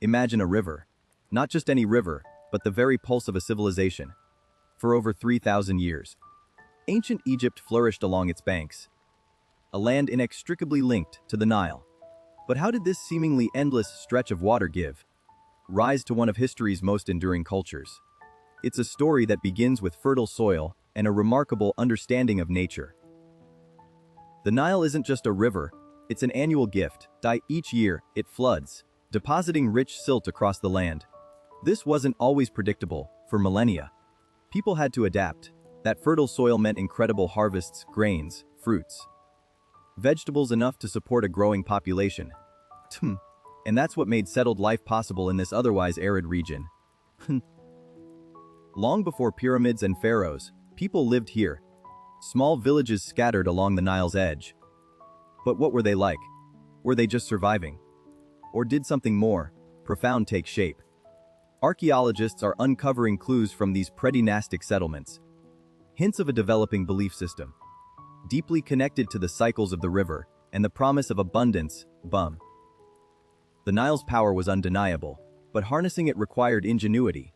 Imagine a river. Not just any river, but the very pulse of a civilization. For over 3,000 years, ancient Egypt flourished along its banks, a land inextricably linked to the Nile. But how did this seemingly endless stretch of water give rise to one of history's most enduring cultures? It's a story that begins with fertile soil and a remarkable understanding of nature. The Nile isn't just a river, it's an annual gift. Each year, it floods, depositing rich silt across the land. This wasn't always predictable. For millennia, people had to adapt. That fertile soil meant incredible harvests, grains, fruits, vegetables enough to support a growing population. And that's what made settled life possible in this otherwise arid region. Long before pyramids and pharaohs, people lived here. Small villages scattered along the Nile's edge. But what were they like? Were they just surviving? Or did something more profound take shape? Archaeologists are uncovering clues from these predynastic settlements. Hints of a developing belief system, deeply connected to the cycles of the river and the promise of abundance. The Nile's power was undeniable, but harnessing it required ingenuity.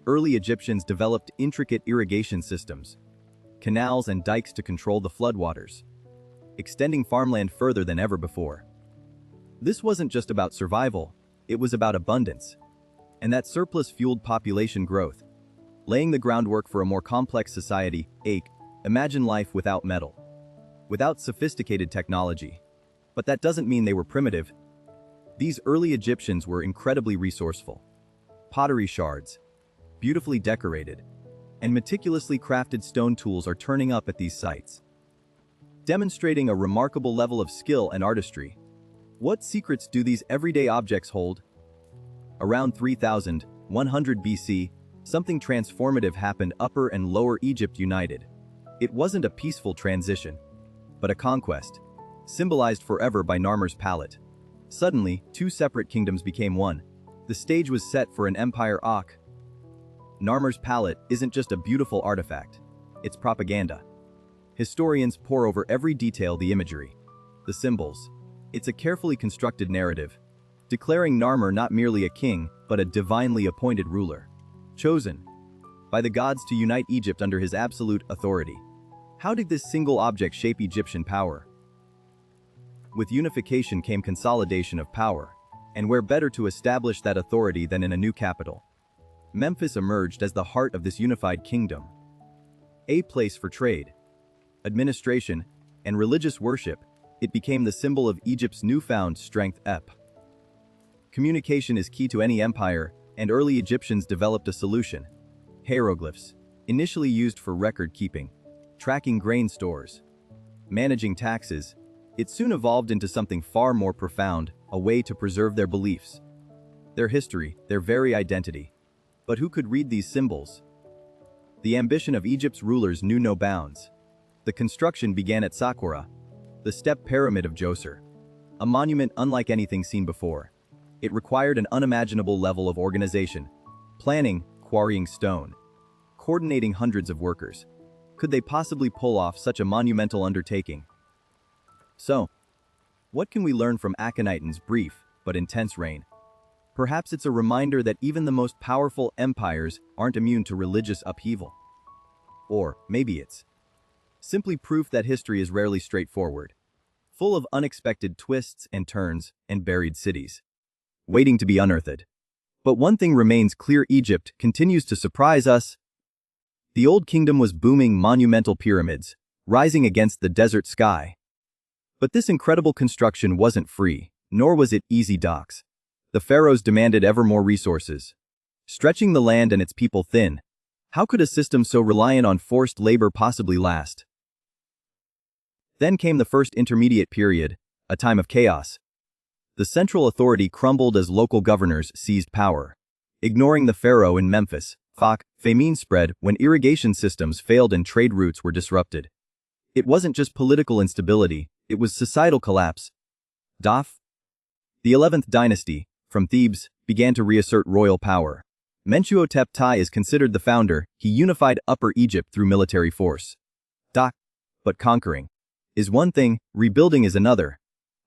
Early Egyptians developed intricate irrigation systems, canals and dikes to control the floodwaters, extending farmland further than ever before. This wasn't just about survival, it was about abundance. And that surplus fueled population growth, laying the groundwork for a more complex society. Imagine life without metal, without sophisticated technology. But that doesn't mean they were primitive. These early Egyptians were incredibly resourceful. Pottery shards, beautifully decorated, and meticulously crafted stone tools are turning up at these sites, demonstrating a remarkable level of skill and artistry. What secrets do these everyday objects hold? Around 3100 BC, something transformative happened. Upper and Lower Egypt united. It wasn't a peaceful transition, but a conquest, symbolized forever by Narmer's palette. Suddenly, two separate kingdoms became one. The stage was set for an empire. Narmer's palette isn't just a beautiful artifact, it's propaganda. Historians pore over every detail: the imagery, the symbols. It's a carefully constructed narrative, declaring Narmer not merely a king, but a divinely appointed ruler, chosen by the gods to unite Egypt under his absolute authority. How did this single object shape Egyptian power? With unification came consolidation of power, and where better to establish that authority than in a new capital? Memphis emerged as the heart of this unified kingdom, a place for trade, administration, and religious worship. It became the symbol of Egypt's newfound strength. Communication is key to any empire, and early Egyptians developed a solution: hieroglyphs, initially used for record keeping, tracking grain stores, managing taxes. It soon evolved into something far more profound, a way to preserve their beliefs, their history, their very identity. But who could read these symbols? The ambition of Egypt's rulers knew no bounds. The construction began at Saqqara, the step pyramid of Djoser, a monument unlike anything seen before. It required an unimaginable level of organization, planning, quarrying stone, coordinating hundreds of workers. Could they possibly pull off such a monumental undertaking? So, what can we learn from Akhenaten's brief but intense reign? Perhaps it's a reminder that even the most powerful empires aren't immune to religious upheaval. Or maybe it's simply proof that history is rarely straightforward, full of unexpected twists and turns and buried cities waiting to be unearthed. But one thing remains clear: Egypt continues to surprise us. The Old Kingdom was booming, monumental pyramids rising against the desert sky. But this incredible construction wasn't free, nor was it easy. Docks. The pharaohs demanded ever more resources, stretching the land and its people thin. How could a system so reliant on forced labor possibly last? Then came the first intermediate period, a time of chaos. The central authority crumbled as local governors seized power, ignoring the pharaoh in Memphis. Famine spread when irrigation systems failed and trade routes were disrupted. It wasn't just political instability, it was societal collapse. The 11th dynasty, from Thebes, began to reassert royal power. Mentuhotep II is considered the founder. He unified Upper Egypt through military force. But conquering is one thing, rebuilding is another.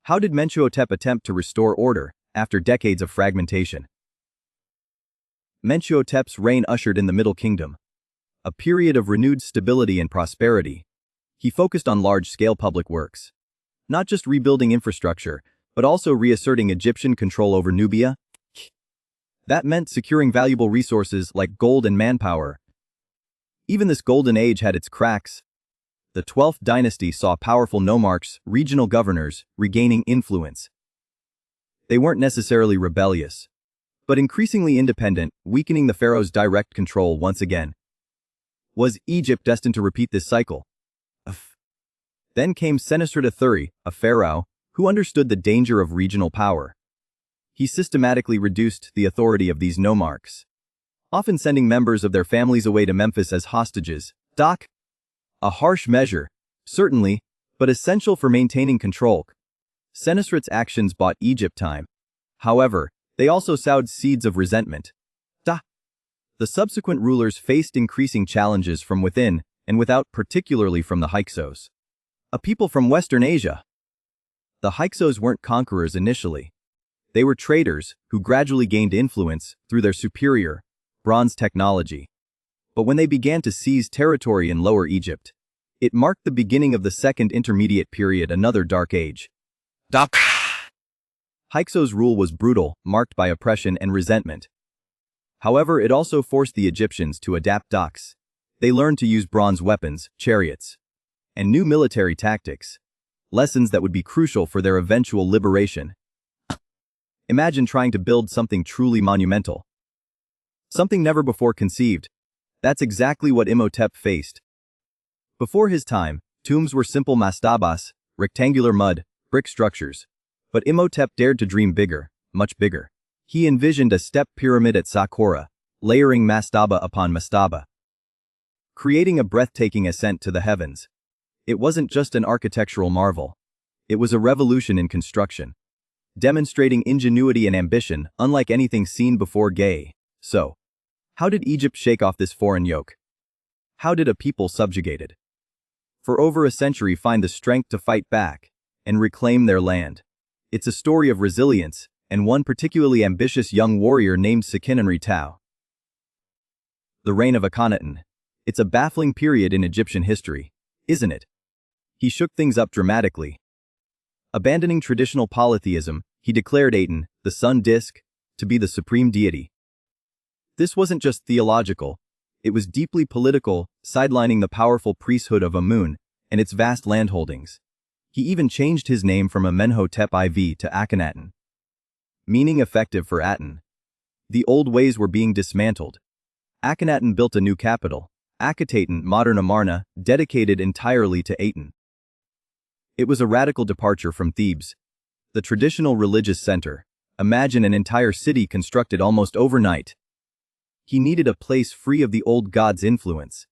How did Mentuhotep attempt to restore order? after decades of fragmentation. Mentuhotep's reign ushered in the Middle Kingdom, a period of renewed stability and prosperity. He focused on large-scale public works, not just rebuilding infrastructure, but also reasserting Egyptian control over Nubia. That meant securing valuable resources like gold and manpower. Even this golden age had its cracks. The 12th dynasty saw powerful nomarchs, regional governors, regaining influence. They weren't necessarily rebellious, but increasingly independent, weakening the pharaoh's direct control once again. Was Egypt destined to repeat this cycle? Then came Senusret III, a pharaoh who understood the danger of regional power. He systematically reduced the authority of these nomarchs, often sending members of their families away to Memphis as hostages. A harsh measure, certainly, but essential for maintaining control. Senusret's actions bought Egypt time. However, they also sowed seeds of resentment. The subsequent rulers faced increasing challenges from within and without, particularly from the Hyksos, a people from Western Asia. The Hyksos weren't conquerors initially. They were traders who gradually gained influence through their superior, bronze technology. But when they began to seize territory in Lower Egypt, it marked the beginning of the Second Intermediate Period, another dark age. Hyksos' rule was brutal, marked by oppression and resentment. However, it also forced the Egyptians to adapt. They learned to use bronze weapons, chariots, and new military tactics, lessons that would be crucial for their eventual liberation. Imagine trying to build something truly monumental, something never before conceived. That's exactly what Imhotep faced. Before his time, tombs were simple mastabas, rectangular mud, brick structures. But Imhotep dared to dream bigger, much bigger. He envisioned a step pyramid at Saqqara, layering mastaba upon mastaba, creating a breathtaking ascent to the heavens. It wasn't just an architectural marvel. It was a revolution in construction, demonstrating ingenuity and ambition unlike anything seen before. So, how did Egypt shake off this foreign yoke? How did a people subjugated for over a century find the strength to fight back and reclaim their land? It's a story of resilience and one particularly ambitious young warrior named Seqenenre Tao. The reign of Akhenaten. It's a baffling period in Egyptian history, isn't it? He shook things up dramatically. Abandoning traditional polytheism, he declared Aten, the sun disk, to be the supreme deity. This wasn't just theological, it was deeply political, sidelining the powerful priesthood of Amun and its vast landholdings. He even changed his name from Amenhotep IV to Akhenaten, meaning effective for Aten. The old ways were being dismantled. Akhenaten built a new capital, Akhetaten, modern Amarna, dedicated entirely to Aten. It was a radical departure from Thebes, the traditional religious center. Imagine an entire city constructed almost overnight. He needed a place free of the old god's influence,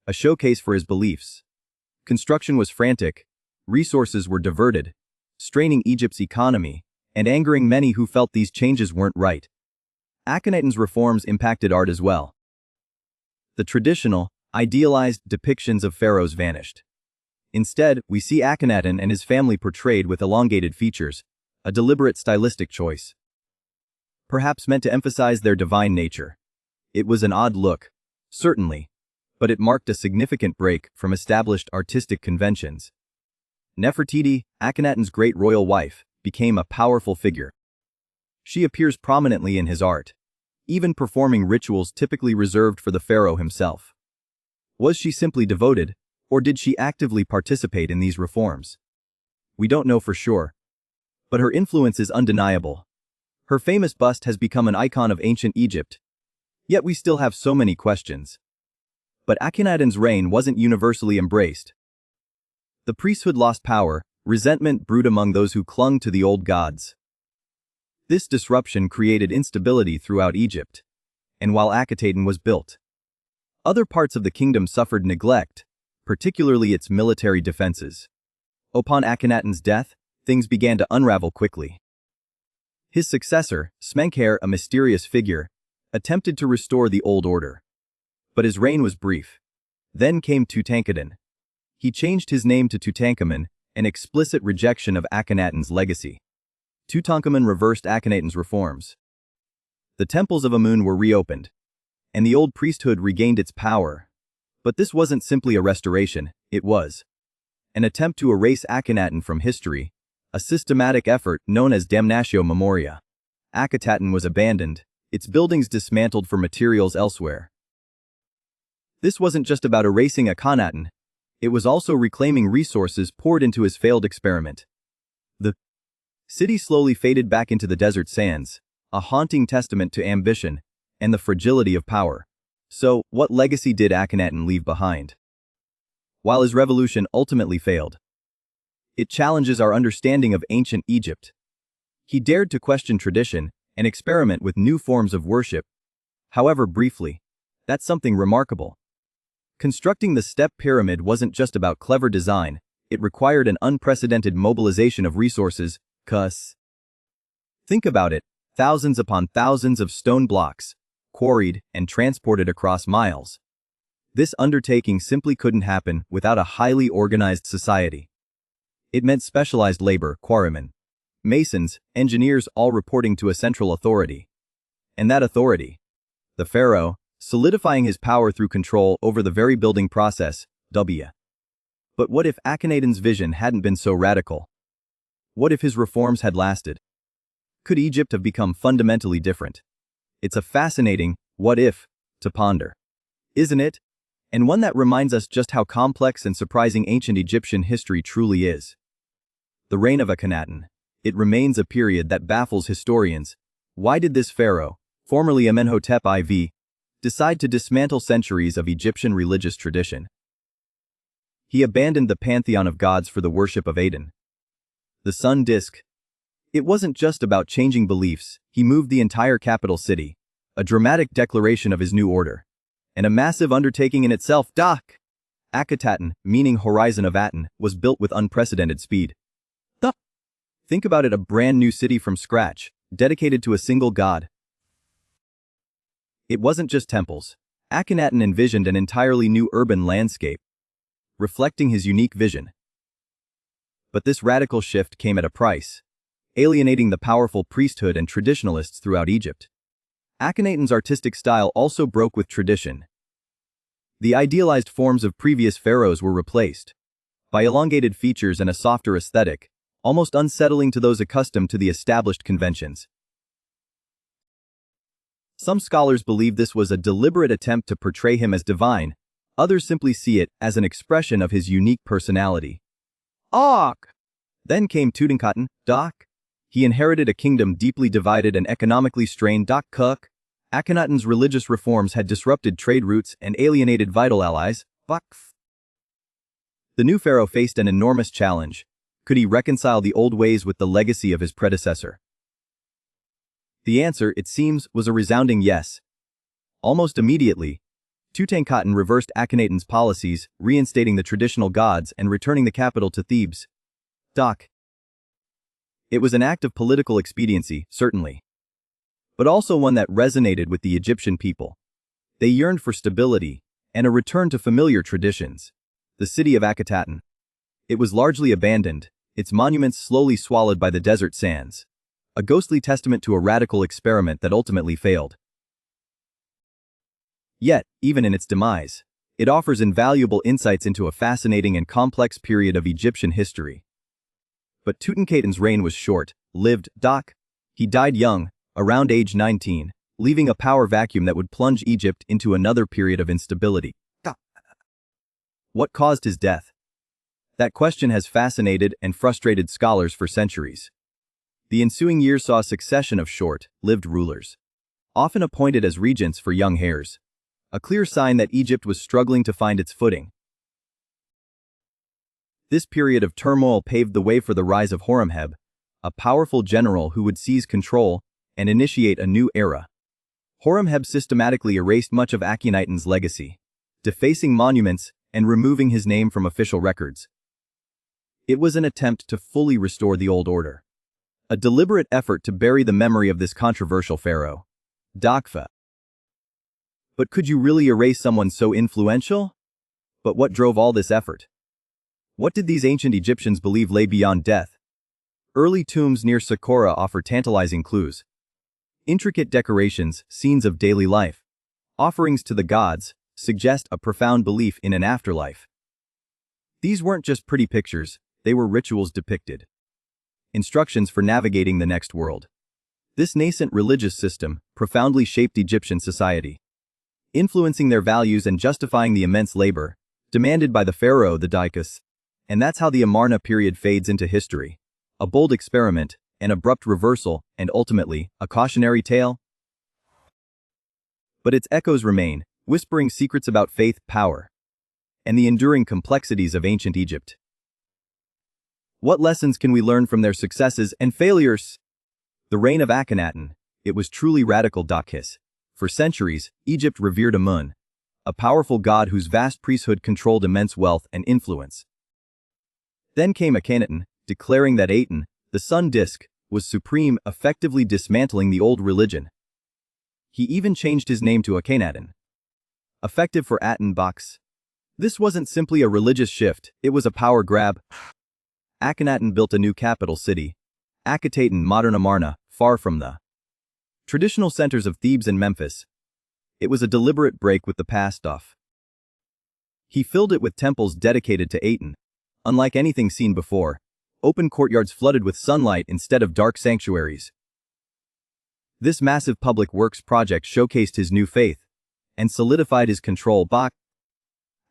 a showcase for his beliefs. Construction was frantic, resources were diverted, straining Egypt's economy and angering many who felt these changes weren't right. Akhenaten's reforms impacted art as well. The traditional, idealized depictions of pharaohs vanished. Instead, we see Akhenaten and his family portrayed with elongated features, a deliberate stylistic choice, perhaps meant to emphasize their divine nature. It was an odd look, certainly, but it marked a significant break from established artistic conventions. Nefertiti, Akhenaten's great royal wife, became a powerful figure. She appears prominently in his art, even performing rituals typically reserved for the pharaoh himself. Was she simply devoted, or did she actively participate in these reforms? We don't know for sure, but her influence is undeniable. Her famous bust has become an icon of ancient Egypt, yet we still have so many questions. But Akhenaten's reign wasn't universally embraced. The priesthood lost power, resentment brewed among those who clung to the old gods. This disruption created instability throughout Egypt, and while Akhetaten was built, other parts of the kingdom suffered neglect, particularly its military defenses. Upon Akhenaten's death, things began to unravel quickly. His successor, Smenkhare, a mysterious figure, attempted to restore the old order. But his reign was brief. Then came Tutankhaten. He changed his name to Tutankhamun, an explicit rejection of Akhenaten's legacy. Tutankhamun reversed Akhenaten's reforms. The temples of Amun were reopened, and the old priesthood regained its power. But this wasn't simply a restoration, it was an attempt to erase Akhenaten from history, a systematic effort known as damnatio memoria. Akhetaten was abandoned, its buildings dismantled for materials elsewhere. This wasn't just about erasing Akhenaten, it was also reclaiming resources poured into his failed experiment. The city slowly faded back into the desert sands, a haunting testament to ambition and the fragility of power. So, what legacy did Akhenaten leave behind? While his revolution ultimately failed, it challenges our understanding of ancient Egypt. He dared to question tradition and experiment with new forms of worship. However briefly, that's something remarkable. Constructing the step pyramid wasn't just about clever design, it required an unprecedented mobilization of resources. Think about it, thousands upon thousands of stone blocks, quarried and transported across miles. This undertaking simply couldn't happen without a highly organized society. It meant specialized labor, quarrymen, masons, engineers all reporting to a central authority. And that authority, the pharaoh, solidifying his power through control over the very building process. But what if Akhenaten's vision hadn't been so radical? What if his reforms had lasted? Could Egypt have become fundamentally different? It's a fascinating what if to ponder, isn't it? And one that reminds us just how complex and surprising ancient Egyptian history truly is. The reign of Akhenaten. It remains a period that baffles historians. Why did this pharaoh, formerly Amenhotep IV, decide to dismantle centuries of Egyptian religious tradition? He abandoned the pantheon of gods for the worship of Aten, the sun disk. It wasn't just about changing beliefs, he moved the entire capital city, a dramatic declaration of his new order. And a massive undertaking in itself. Akhetaten, meaning horizon of Aten, was built with unprecedented speed. Think about it, a brand new city from scratch, dedicated to a single god. It wasn't just temples. Akhenaten envisioned an entirely new urban landscape, reflecting his unique vision. But this radical shift came at a price, alienating the powerful priesthood and traditionalists throughout Egypt. Akhenaten's artistic style also broke with tradition. The idealized forms of previous pharaohs were replaced by elongated features and a softer aesthetic, almost unsettling to those accustomed to the established conventions. Some scholars believe this was a deliberate attempt to portray him as divine, others simply see it as an expression of his unique personality. Then came Tutankhaten. He inherited a kingdom deeply divided and economically strained. Akhenaten's religious reforms had disrupted trade routes and alienated vital allies. The new pharaoh faced an enormous challenge. Could he reconcile the old ways with the legacy of his predecessor? The answer, it seems, was a resounding yes. Almost immediately, Tutankhaten reversed Akhenaten's policies, reinstating the traditional gods and returning the capital to Thebes. It was an act of political expediency, certainly, but also one that resonated with the Egyptian people. They yearned for stability and a return to familiar traditions. The city of Akhetaten. It was largely abandoned, its monuments slowly swallowed by the desert sands. A ghostly testament to a radical experiment that ultimately failed. Yet, even in its demise, it offers invaluable insights into a fascinating and complex period of Egyptian history. But Tutankhaten's reign was short-lived. He died young, around age 19, leaving a power vacuum that would plunge Egypt into another period of instability. What caused his death? That question has fascinated and frustrated scholars for centuries. The ensuing years saw a succession of short-lived rulers, often appointed as regents for young heirs, a clear sign that Egypt was struggling to find its footing. This period of turmoil paved the way for the rise of Horemheb, a powerful general who would seize control and initiate a new era. Horemheb systematically erased much of Akhenaten's legacy, defacing monuments and removing his name from official records. It was an attempt to fully restore the old order. A deliberate effort to bury the memory of this controversial pharaoh. But could you really erase someone so influential? But what drove all this effort? What did these ancient Egyptians believe lay beyond death? Early tombs near Saqqara offer tantalizing clues. Intricate decorations, scenes of daily life, offerings to the gods, suggest a profound belief in an afterlife. These weren't just pretty pictures, they were rituals depicted. Instructions for navigating the next world. This nascent religious system profoundly shaped Egyptian society, influencing their values and justifying the immense labor demanded by the pharaoh, the Dicus. And that's how the Amarna period fades into history. A bold experiment, an abrupt reversal, and ultimately, a cautionary tale. But its echoes remain, whispering secrets about faith, power, and the enduring complexities of ancient Egypt. What lessons can we learn from their successes and failures? The reign of Akhenaten, it was truly radical. For centuries, Egypt revered Amun, a powerful god whose vast priesthood controlled immense wealth and influence. Then came Akhenaten, declaring that Aten, the sun disk, was supreme, effectively dismantling the old religion. He even changed his name to Akhenaten, effective for Aten Box. This wasn't simply a religious shift, it was a power grab. Akhenaten built a new capital city, Akhetaten, modern Amarna, far from the traditional centers of Thebes and Memphis. It was a deliberate break with the past off. He filled it with temples dedicated to Aten. Unlike anything seen before, open courtyards flooded with sunlight instead of dark sanctuaries. This massive public works project showcased his new faith and solidified his control.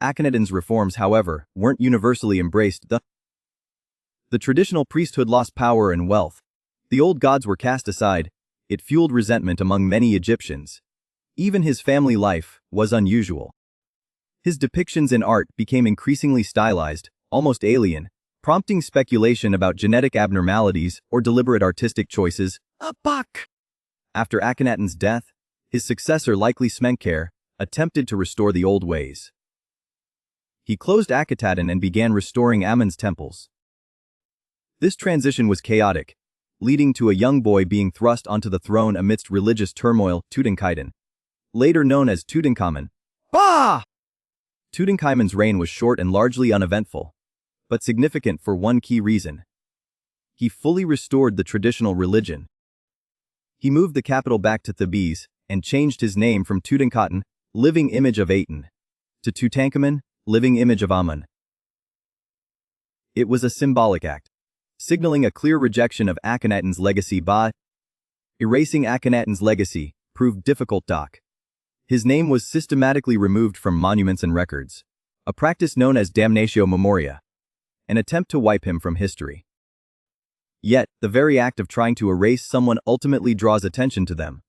Akhenaten's reforms, however, weren't universally embraced. The traditional priesthood lost power and wealth. The old gods were cast aside. It fueled resentment among many Egyptians. Even his family life was unusual. His depictions in art became increasingly stylized, almost alien, prompting speculation about genetic abnormalities or deliberate artistic choices. After Akhenaten's death, his successor, likely Smenkhare, attempted to restore the old ways. He closed Akhetaten and began restoring Amun's temples. This transition was chaotic, leading to a young boy being thrust onto the throne amidst religious turmoil. Tutankhaten, later known as Tutankhamun. Tutankhamun's reign was short and largely uneventful, but significant for one key reason. He fully restored the traditional religion. He moved the capital back to Thebes and changed his name from Tutankhaten, living image of Aten, to Tutankhamun, living image of Amun. It was a symbolic act, signaling a clear rejection of Akhenaten's legacy. Erasing Akhenaten's legacy proved difficult. His name was systematically removed from monuments and records, a practice known as damnatio memoria, an attempt to wipe him from history. Yet, the very act of trying to erase someone ultimately draws attention to them.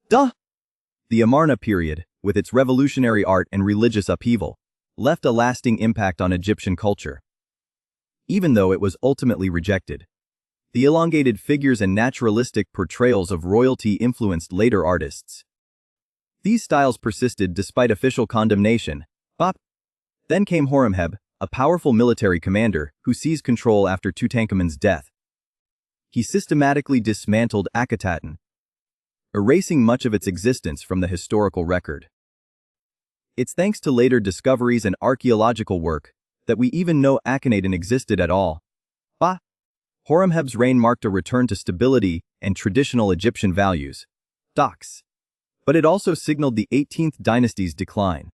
The Amarna period, with its revolutionary art and religious upheaval, left a lasting impact on Egyptian culture. Even though it was ultimately rejected, the elongated figures and naturalistic portrayals of royalty influenced later artists. These styles persisted despite official condemnation. Then came Horemheb, a powerful military commander who seized control after Tutankhamun's death. He systematically dismantled Akhetaten, erasing much of its existence from the historical record. It's thanks to later discoveries and archaeological work that we even know Akhenaten existed at all. Horemheb's reign marked a return to stability and traditional Egyptian values. But it also signaled the 18th dynasty's decline.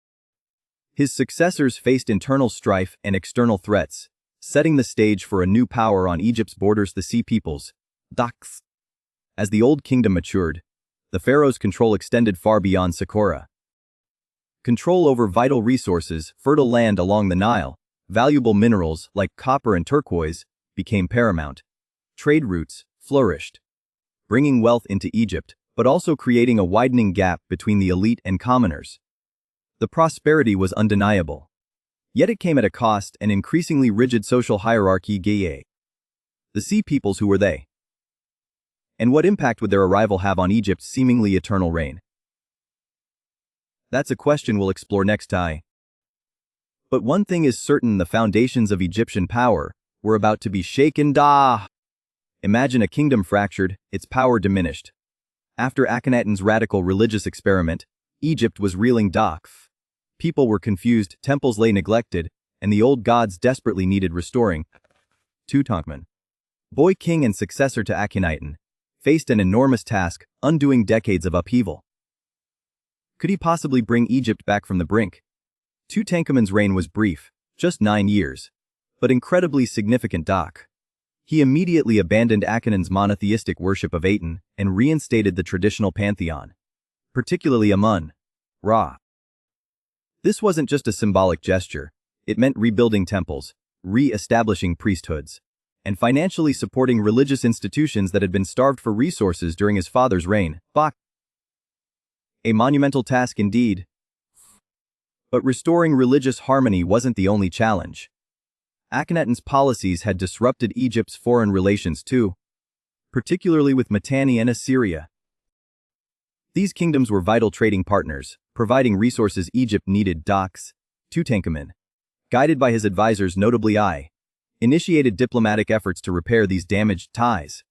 His successors faced internal strife and external threats, setting the stage for a new power on Egypt's borders, the Sea Peoples. As the Old Kingdom matured, the pharaoh's control extended far beyond Saqqara. Control over vital resources, fertile land along the Nile, valuable minerals like copper and turquoise, became paramount. Trade routes flourished, bringing wealth into Egypt, but also creating a widening gap between the elite and commoners. The prosperity was undeniable. Yet it came at a cost: an increasingly rigid social hierarchy. The Sea Peoples, who were they? And what impact would their arrival have on Egypt's seemingly eternal reign? That's a question we'll explore next time. But one thing is certain: the foundations of Egyptian power were about to be shaken. Imagine a kingdom fractured, its power diminished. After Akhenaten's radical religious experiment, Egypt was reeling. People were confused, temples lay neglected, and the old gods desperately needed restoring. Tutankhamun, boy king and successor to Akhenaten, faced an enormous task, undoing decades of upheaval. Could he possibly bring Egypt back from the brink? Tutankhamun's reign was brief, just 9 years, but incredibly significant. He immediately abandoned Akhenen's monotheistic worship of Aten and reinstated the traditional pantheon, particularly Amun-Ra. This wasn't just a symbolic gesture, it meant rebuilding temples, re-establishing priesthoods, and financially supporting religious institutions that had been starved for resources during his father's reign. A monumental task indeed. But restoring religious harmony wasn't the only challenge. Akhenaten's policies had disrupted Egypt's foreign relations too, particularly with Mitanni and Assyria. These kingdoms were vital trading partners, providing resources Egypt needed. Tutankhamun, guided by his advisors, notably initiated diplomatic efforts to repair these damaged ties.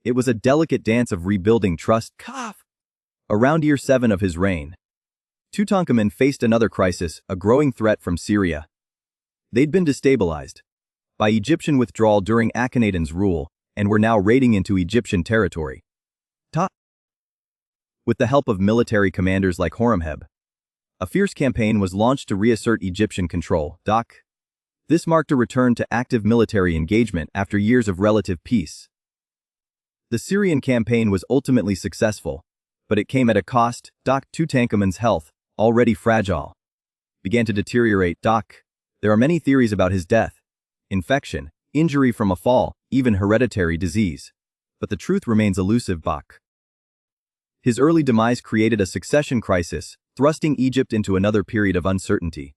It was a delicate dance of rebuilding trust. Around year 7 of his reign, Tutankhamun faced another crisis, a growing threat from Syria. They'd been destabilized by Egyptian withdrawal during Akhenaten's rule and were now raiding into Egyptian territory. With the help of military commanders like Horemheb, a fierce campaign was launched to reassert Egyptian control. This marked a return to active military engagement after years of relative peace. The Syrian campaign was ultimately successful, but it came at a cost. Tutankhamun's health, already fragile, began to deteriorate. There are many theories about his death: infection, injury from a fall, even hereditary disease. But the truth remains elusive. His early demise created a succession crisis, thrusting Egypt into another period of uncertainty.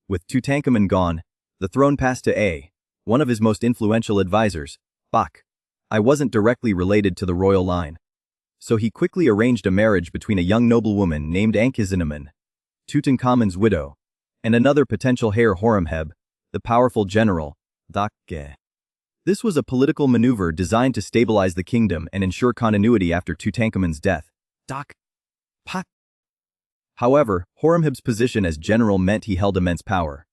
With Tutankhamun gone, the throne passed to one of his most influential advisors. I wasn't directly related to the royal line, so he quickly arranged a marriage between a young noblewoman named Ankhesenamun, Tutankhamun's widow, and another potential heir, Horemheb, the powerful general. This was a political maneuver designed to stabilize the kingdom and ensure continuity after Tutankhamun's death. However, Horemheb's position as general meant he held immense power.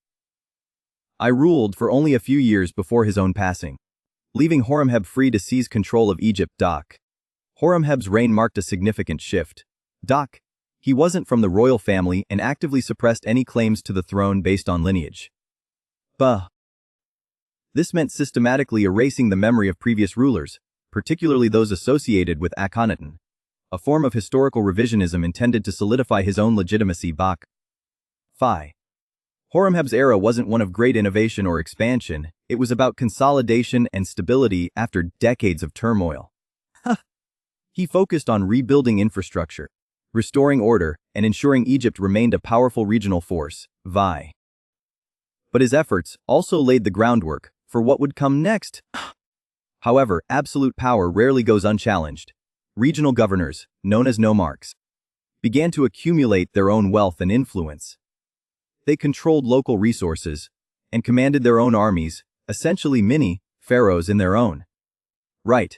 I ruled for only a few years before his own passing, leaving Horemheb free to seize control of Egypt. Horemheb's reign marked a significant shift. He wasn't from the royal family and actively suppressed any claims to the throne based on lineage. This meant systematically erasing the memory of previous rulers, particularly those associated with Akhenaten, a form of historical revisionism intended to solidify his own legitimacy. Horemheb's era wasn't one of great innovation or expansion, it was about consolidation and stability after decades of turmoil. He focused on rebuilding infrastructure, restoring order, and ensuring Egypt remained a powerful regional force. But his efforts also laid the groundwork for what would come next. However, absolute power rarely goes unchallenged. Regional governors, known as nomarchs, began to accumulate their own wealth and influence. They controlled local resources and commanded their own armies, essentially mini-pharaohs in their own right.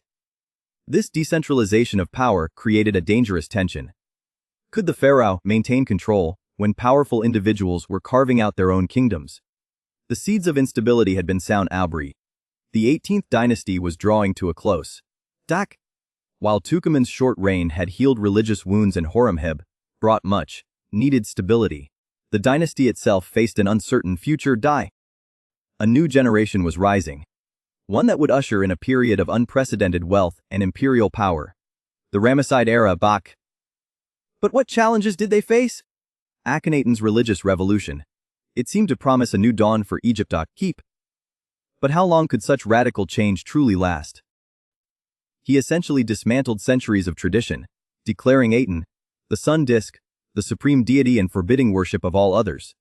This decentralization of power created a dangerous tension. Could the pharaoh maintain control when powerful individuals were carving out their own kingdoms? The seeds of instability had been sown. The 18th dynasty was drawing to a close. While Tutankhamun's short reign had healed religious wounds and Horemheb brought much needed stability, the dynasty itself faced an uncertain future. A new generation was rising, one that would usher in a period of unprecedented wealth and imperial power, the Ramesside era. But what challenges did they face? Akhenaten's religious revolution. It seemed to promise a new dawn for Egypt. But how long could such radical change truly last? He essentially dismantled centuries of tradition, declaring Aten, the sun disk, the supreme deity and forbidding worship of all others.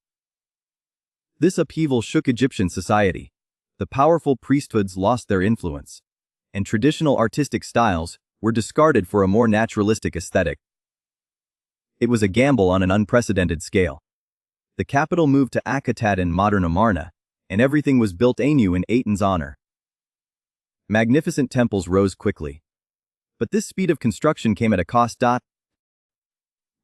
This upheaval shook Egyptian society. The powerful priesthoods lost their influence, and traditional artistic styles were discarded for a more naturalistic aesthetic. It was a gamble on an unprecedented scale. The capital moved to Akhenaten in modern Amarna, and everything was built anew in Aten's honor. Magnificent temples rose quickly. But this speed of construction came at a cost.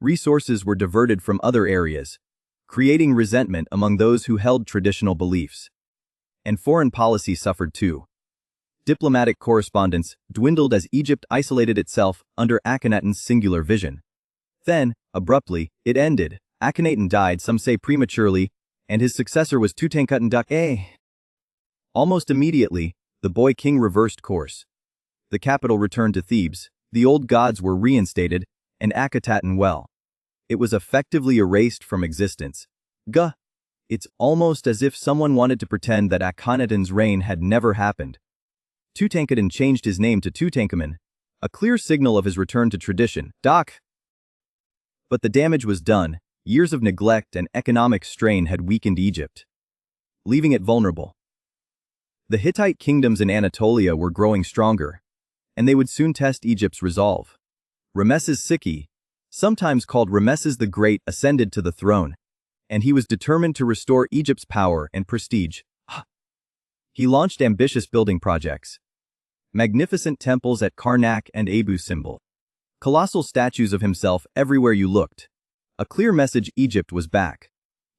Resources were diverted from other areas, creating resentment among those who held traditional beliefs. And foreign policy suffered too. diplomatic correspondence dwindled as Egypt isolated itself under Akhenaten's singular vision. Then, abruptly, it ended. Akhenaten died, some say prematurely, and his successor was Tutankhamun. Almost immediately, the boy king reversed course. The capital returned to Thebes, the old gods were reinstated, and Akhenaten, well, it was effectively erased from existence. It's almost as if someone wanted to pretend that Akhenaten's reign had never happened. Tutankhamun changed his name to Tutankhamun, a clear signal of his return to tradition. But the damage was done. Years of neglect and economic strain had weakened Egypt, leaving it vulnerable. The Hittite kingdoms in Anatolia were growing stronger, and they would soon test Egypt's resolve. Ramesses II, sometimes called Ramesses the Great, ascended to the throne, and he was determined to restore Egypt's power and prestige. He launched ambitious building projects. Magnificent temples at Karnak and Abu Simbel. Colossal statues of himself everywhere you looked. A clear message: Egypt was back.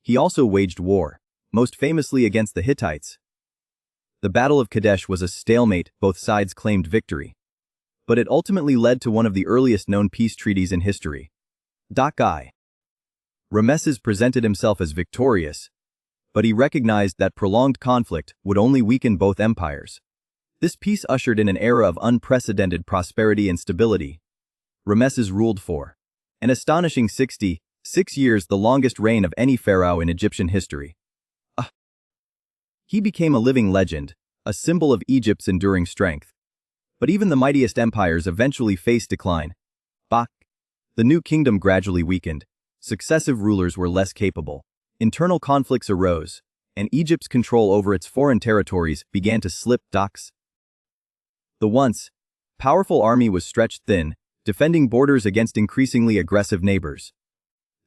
He also waged war, most famously against the Hittites. The Battle of Kadesh was a stalemate, both sides claimed victory. But it ultimately led to one of the earliest known peace treaties in history. Ramesses presented himself as victorious, but he recognized that prolonged conflict would only weaken both empires. This peace ushered in an era of unprecedented prosperity and stability. Ramesses ruled for an astonishing 66 years, the longest reign of any pharaoh in Egyptian history. He became a living legend, a symbol of Egypt's enduring strength. But even the mightiest empires eventually faced decline. The new kingdom gradually weakened. Successive rulers were less capable. Internal conflicts arose, and Egypt's control over its foreign territories began to slip. The once powerful army was stretched thin, defending borders against increasingly aggressive neighbors.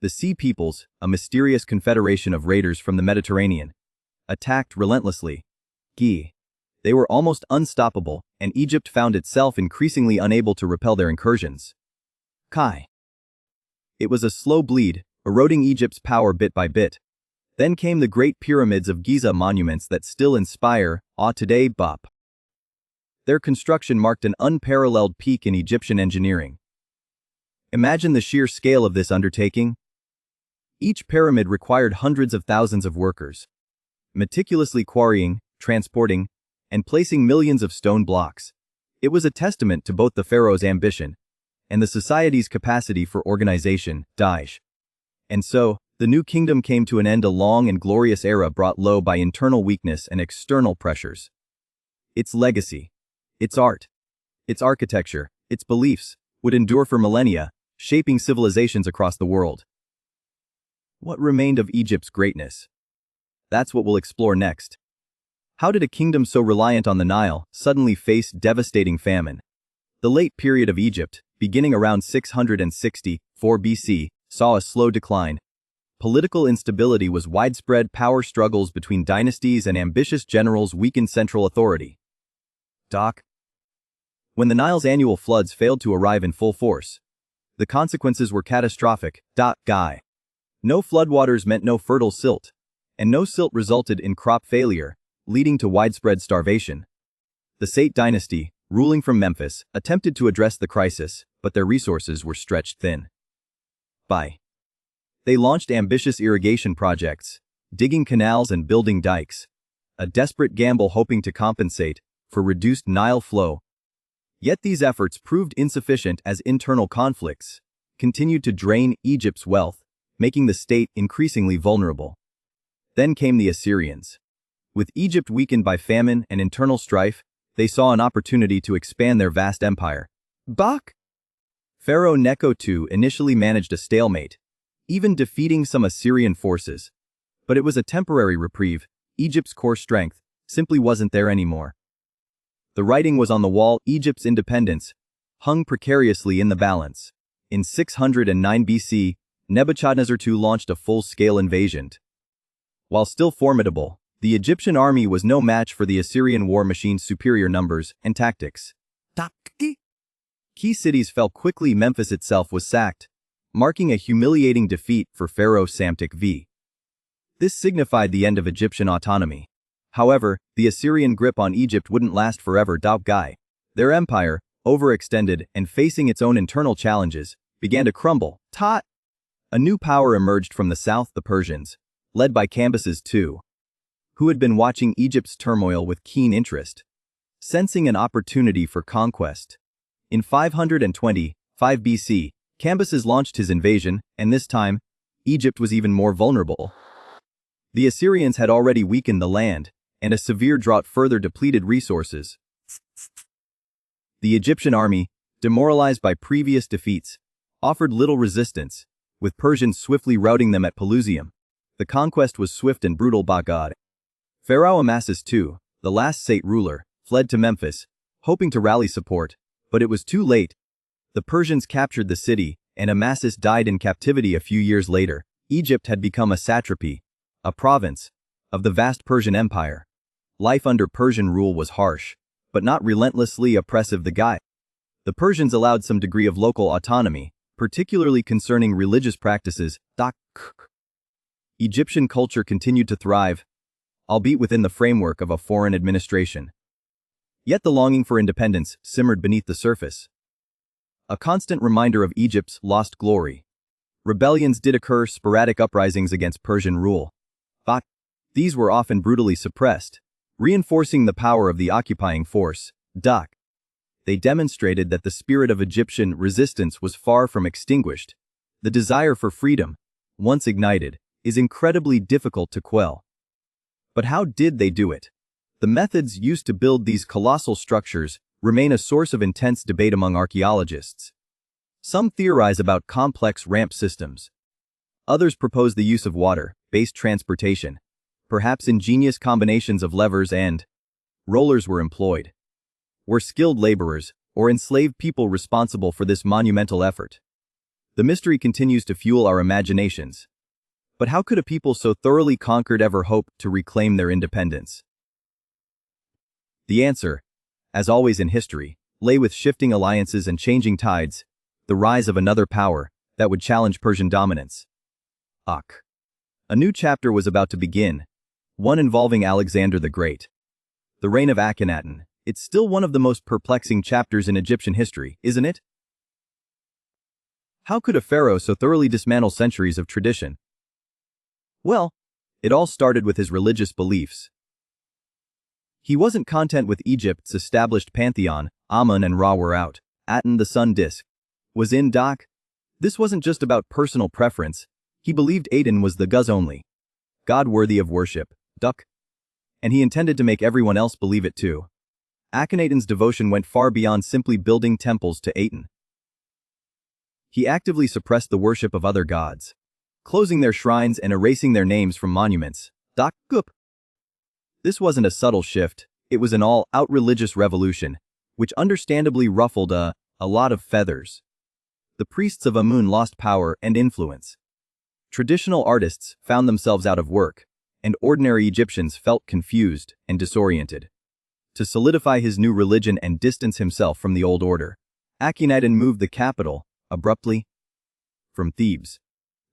The Sea Peoples, a mysterious confederation of raiders from the Mediterranean, attacked relentlessly. They were almost unstoppable, and Egypt found itself increasingly unable to repel their incursions. It was a slow bleed, eroding Egypt's power bit by bit. Then came the Great Pyramids of Giza, monuments that still inspire awe today. Their construction marked an unparalleled peak in Egyptian engineering. Imagine the sheer scale of this undertaking. Each pyramid required hundreds of thousands of workers, meticulously quarrying, transporting, and placing millions of stone blocks. It was a testament to both the pharaoh's ambition and the society's capacity for organization. And so, the new kingdom came to an end, a long and glorious era brought low by internal weakness and external pressures. Its legacy, its art, its architecture, its beliefs would endure for millennia, shaping civilizations across the world. What remained of Egypt's greatness? That's what we'll explore next. How did a kingdom so reliant on the Nile suddenly face devastating famine? The late period of Egypt, beginning around 664 BC, saw a slow decline. Political instability was widespread, power struggles between dynasties and ambitious generals weakened central authority. When the Nile's annual floods failed to arrive in full force, the consequences were catastrophic. No floodwaters meant no fertile silt, and no silt resulted in crop failure, leading to widespread starvation. The Sate dynasty, ruling from Memphis, attempted to address the crisis, but their resources were stretched thin. They launched ambitious irrigation projects, digging canals and building dikes, a desperate gamble hoping to compensate for reduced Nile flow. Yet these efforts proved insufficient as internal conflicts continued to drain Egypt's wealth, making the state increasingly vulnerable. Then came the Assyrians. With Egypt weakened by famine and internal strife, they saw an opportunity to expand their vast empire. Pharaoh Necho II initially managed a stalemate, even defeating some Assyrian forces. But it was a temporary reprieve. Egypt's core strength simply wasn't there anymore. The writing was on the wall. Egypt's independence hung precariously in the balance. In 609 BC, Nebuchadnezzar II launched a full-scale invasion. While still formidable, the Egyptian army was no match for the Assyrian war machine's superior numbers and tactics. Key cities fell quickly. Memphis itself was sacked, marking a humiliating defeat for Pharaoh Psamtik V. This signified the end of Egyptian autonomy. However, the Assyrian grip on Egypt wouldn't last forever. Guy. Their empire, overextended and facing its own internal challenges, began to crumble. A new power emerged from the south, the Persians, led by Cambyses II, who had been watching Egypt's turmoil with keen interest, sensing an opportunity for conquest. In 525 BC, Cambyses launched his invasion, and this time, Egypt was even more vulnerable. The Assyrians had already weakened the land, and a severe drought further depleted resources. The Egyptian army, demoralized by previous defeats, offered little resistance, with Persians swiftly routing them at Pelusium. The conquest was swift and brutal. God. Pharaoh Amasis II, the last Sate ruler, fled to Memphis, hoping to rally support, but it was too late. The Persians captured the city, and Amasis died in captivity a few years later. Egypt had become a satrapy, a province, of the vast Persian Empire. Life under Persian rule was harsh, but not relentlessly oppressive. The Persians allowed some degree of local autonomy, particularly concerning religious practices. Egyptian culture continued to thrive, albeit within the framework of a foreign administration. Yet the longing for independence simmered beneath the surface, a constant reminder of Egypt's lost glory. Rebellions did occur, sporadic uprisings against Persian rule, but these were often brutally suppressed, reinforcing the power of the occupying force. They demonstrated that the spirit of Egyptian resistance was far from extinguished. The desire for freedom, once ignited, is incredibly difficult to quell. But how did they do it? The methods used to build these colossal structures remain a source of intense debate among archaeologists. Some theorize about complex ramp systems. Others propose the use of water-based transportation. Perhaps ingenious combinations of levers and rollers were employed. Were skilled laborers or enslaved people responsible for this monumental effort? The mystery continues to fuel our imaginations. But how could a people so thoroughly conquered ever hope to reclaim their independence? The answer, as always in history, lay with shifting alliances and changing tides, the rise of another power that would challenge Persian dominance. A new chapter was about to begin, one involving Alexander the Great. The reign of Akhenaten. It's still one of the most perplexing chapters in Egyptian history, isn't it? How could a pharaoh so thoroughly dismantle centuries of tradition? Well, it all started with his religious beliefs. He wasn't content with Egypt's established pantheon. Amun and Ra were out. Aten, the sun disk, was in. This wasn't just about personal preference. He believed Aten was the only God worthy of worship. And he intended to make everyone else believe it too. Akhenaten's devotion went far beyond simply building temples to Aten. He actively suppressed the worship of other gods, closing their shrines and erasing their names from monuments. This wasn't a subtle shift, it was an all-out religious revolution, which understandably ruffled a lot of feathers. The priests of Amun lost power and influence. Traditional artists found themselves out of work, and ordinary Egyptians felt confused and disoriented. To solidify his new religion and distance himself from the old order, Akhenaten moved the capital, abruptly, from Thebes,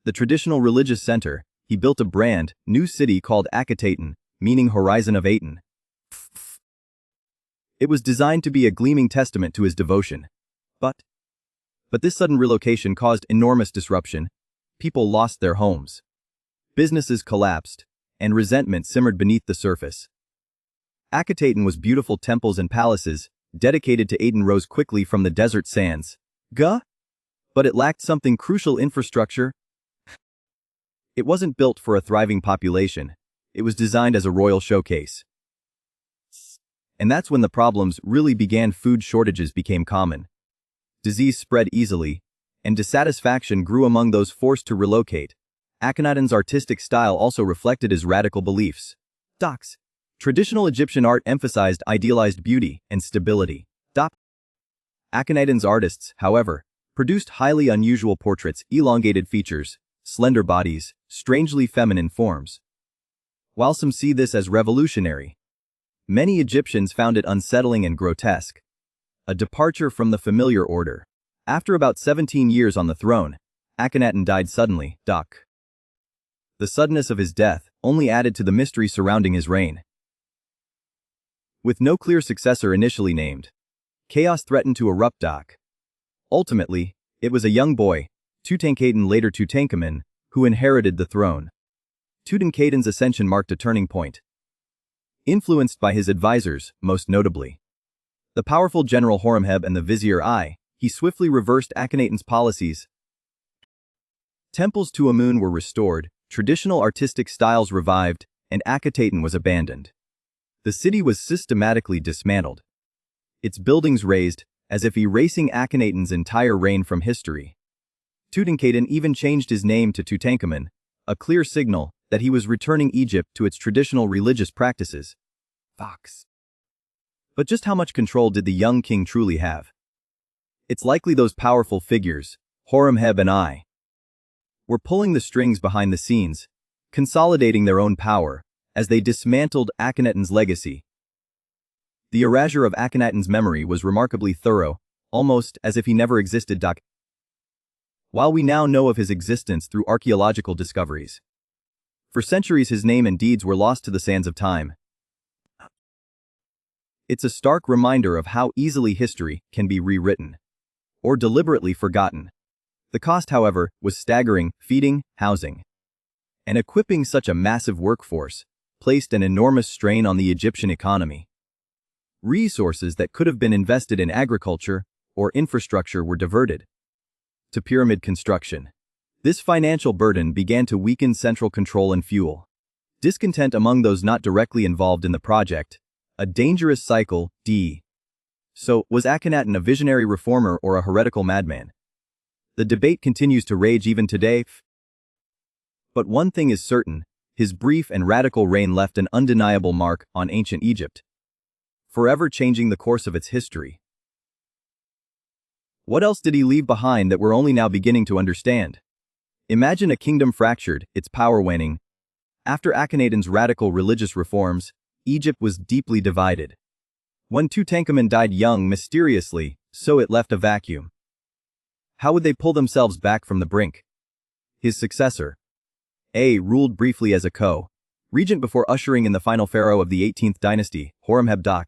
the traditional religious center. He built a brand new city called Akhetaten, meaning horizon of Aten. It was designed to be a gleaming testament to his devotion. But this sudden relocation caused enormous disruption. People lost their homes. Businesses collapsed, and resentment simmered beneath the surface. Akhetaten was beautiful temples and palaces, dedicated to Aten rose quickly from the desert sands. But it lacked something crucial: infrastructure. It wasn't built for a thriving population. It was designed as a royal showcase. And that's when the problems really began. Food shortages became common. Disease spread easily, and dissatisfaction grew among those forced to relocate. Akhenaten's artistic style also reflected his radical beliefs. Traditional Egyptian art emphasized idealized beauty and stability. Akhenaten's artists, however, produced highly unusual portraits, elongated features, slender bodies, strangely feminine forms. While some see this as revolutionary, many Egyptians found it unsettling and grotesque, a departure from the familiar order. After about 17 years on the throne, Akhenaten died suddenly. The suddenness of his death only added to the mystery surrounding his reign. With no clear successor initially named, chaos threatened to erupt. Ultimately, it was a young boy, Tutankhaten, later Tutankhamun, who inherited the throne. Tutankhaten's ascension marked a turning point. Influenced by his advisors, most notably the powerful general Horemheb and the vizier I, he swiftly reversed Akhenaten's policies. Temples to Amun were restored, traditional artistic styles revived, and Akhenaten was abandoned. The city was systematically dismantled, its buildings razed, as if erasing Akhenaten's entire reign from history. Tutankhaten even changed his name to Tutankhamun, a clear signal that he was returning Egypt to its traditional religious practices. But just how much control did the young king truly have? It's likely those powerful figures, Horemheb and I, were pulling the strings behind the scenes, consolidating their own power as they dismantled Akhenaten's legacy. The erasure of Akhenaten's memory was remarkably thorough, almost as if he never existed. While we now know of his existence through archaeological discoveries, for centuries his name and deeds were lost to the sands of time. It's a stark reminder of how easily history can be rewritten or deliberately forgotten. The cost, however, was staggering. Feeding, housing, and equipping such a massive workforce placed an enormous strain on the Egyptian economy. Resources that could have been invested in agriculture or infrastructure were diverted to pyramid construction. This financial burden began to weaken central control and fuel discontent among those not directly involved in the project, a dangerous cycle. So, was Akhenaten a visionary reformer or a heretical madman? The debate continues to rage even today. But one thing is certain, his brief and radical reign left an undeniable mark on ancient Egypt, forever changing the course of its history. What else did he leave behind that we're only now beginning to understand? Imagine a kingdom fractured, its power waning. After Akhenaten's radical religious reforms, Egypt was deeply divided. When Tutankhamun died young mysteriously, so it left a vacuum. How would they pull themselves back from the brink? His successor, ruled briefly as a regent before ushering in the final pharaoh of the 18th dynasty, Horemheb.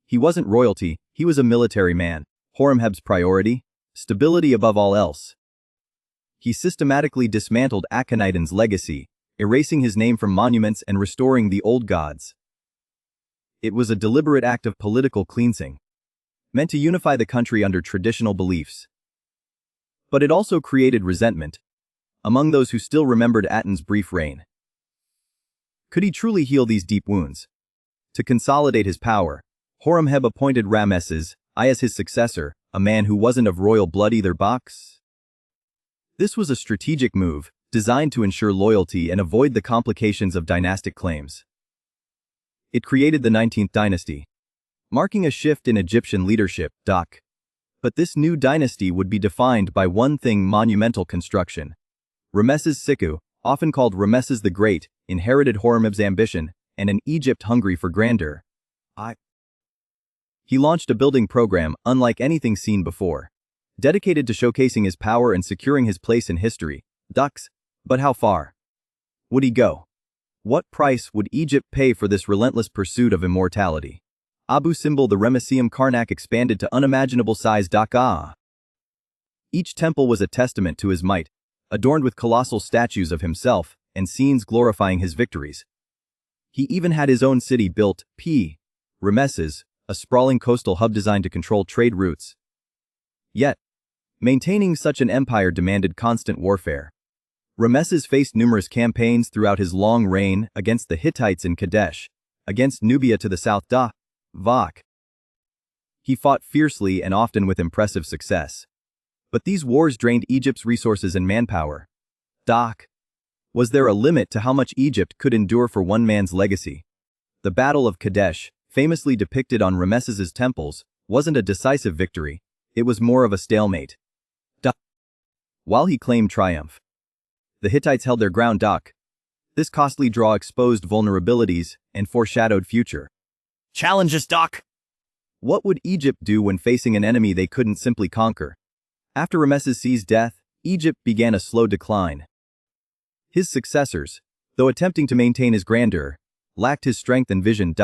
He wasn't royalty, he was a military man. Horemheb's priority? Stability above all else. He systematically dismantled Akhenaten's legacy, erasing his name from monuments and restoring the old gods. It was a deliberate act of political cleansing, meant to unify the country under traditional beliefs. But it also created resentment among those who still remembered Aten's brief reign. Could he truly heal these deep wounds? To consolidate his power, Horemheb appointed Ramesses I as his successor, a man who wasn't of royal blood either. This was a strategic move, designed to ensure loyalty and avoid the complications of dynastic claims. It created the 19th dynasty, marking a shift in Egyptian leadership. But this new dynasty would be defined by one thing: monumental construction. Ramesses Siku, often called Ramesses the Great, inherited Horemheb's ambition and an Egypt hungry for grandeur. He launched a building program unlike anything seen before, dedicated to showcasing his power and securing his place in history. But how far would he go? What price would Egypt pay for this relentless pursuit of immortality? Abu Simbel, the Ramesseum Karnak, expanded to unimaginable size. Each temple was a testament to his might, adorned with colossal statues of himself and scenes glorifying his victories. He even had his own city built, Ramesses, a sprawling coastal hub designed to control trade routes. Yet, maintaining such an empire demanded constant warfare. Ramesses faced numerous campaigns throughout his long reign against the Hittites in Kadesh, against Nubia to the south. He fought fiercely and often with impressive success. But these wars drained Egypt's resources and manpower. Was there a limit to how much Egypt could endure for one man's legacy? The Battle of Kadesh, famously depicted on Ramesses's temples, wasn't a decisive victory, it was more of a stalemate. While he claimed triumph, the Hittites held their ground. This costly draw exposed vulnerabilities and foreshadowed future challenges. What would Egypt do when facing an enemy they couldn't simply conquer? After Ramesses's death, Egypt began a slow decline. His successors, though attempting to maintain his grandeur, lacked his strength and vision.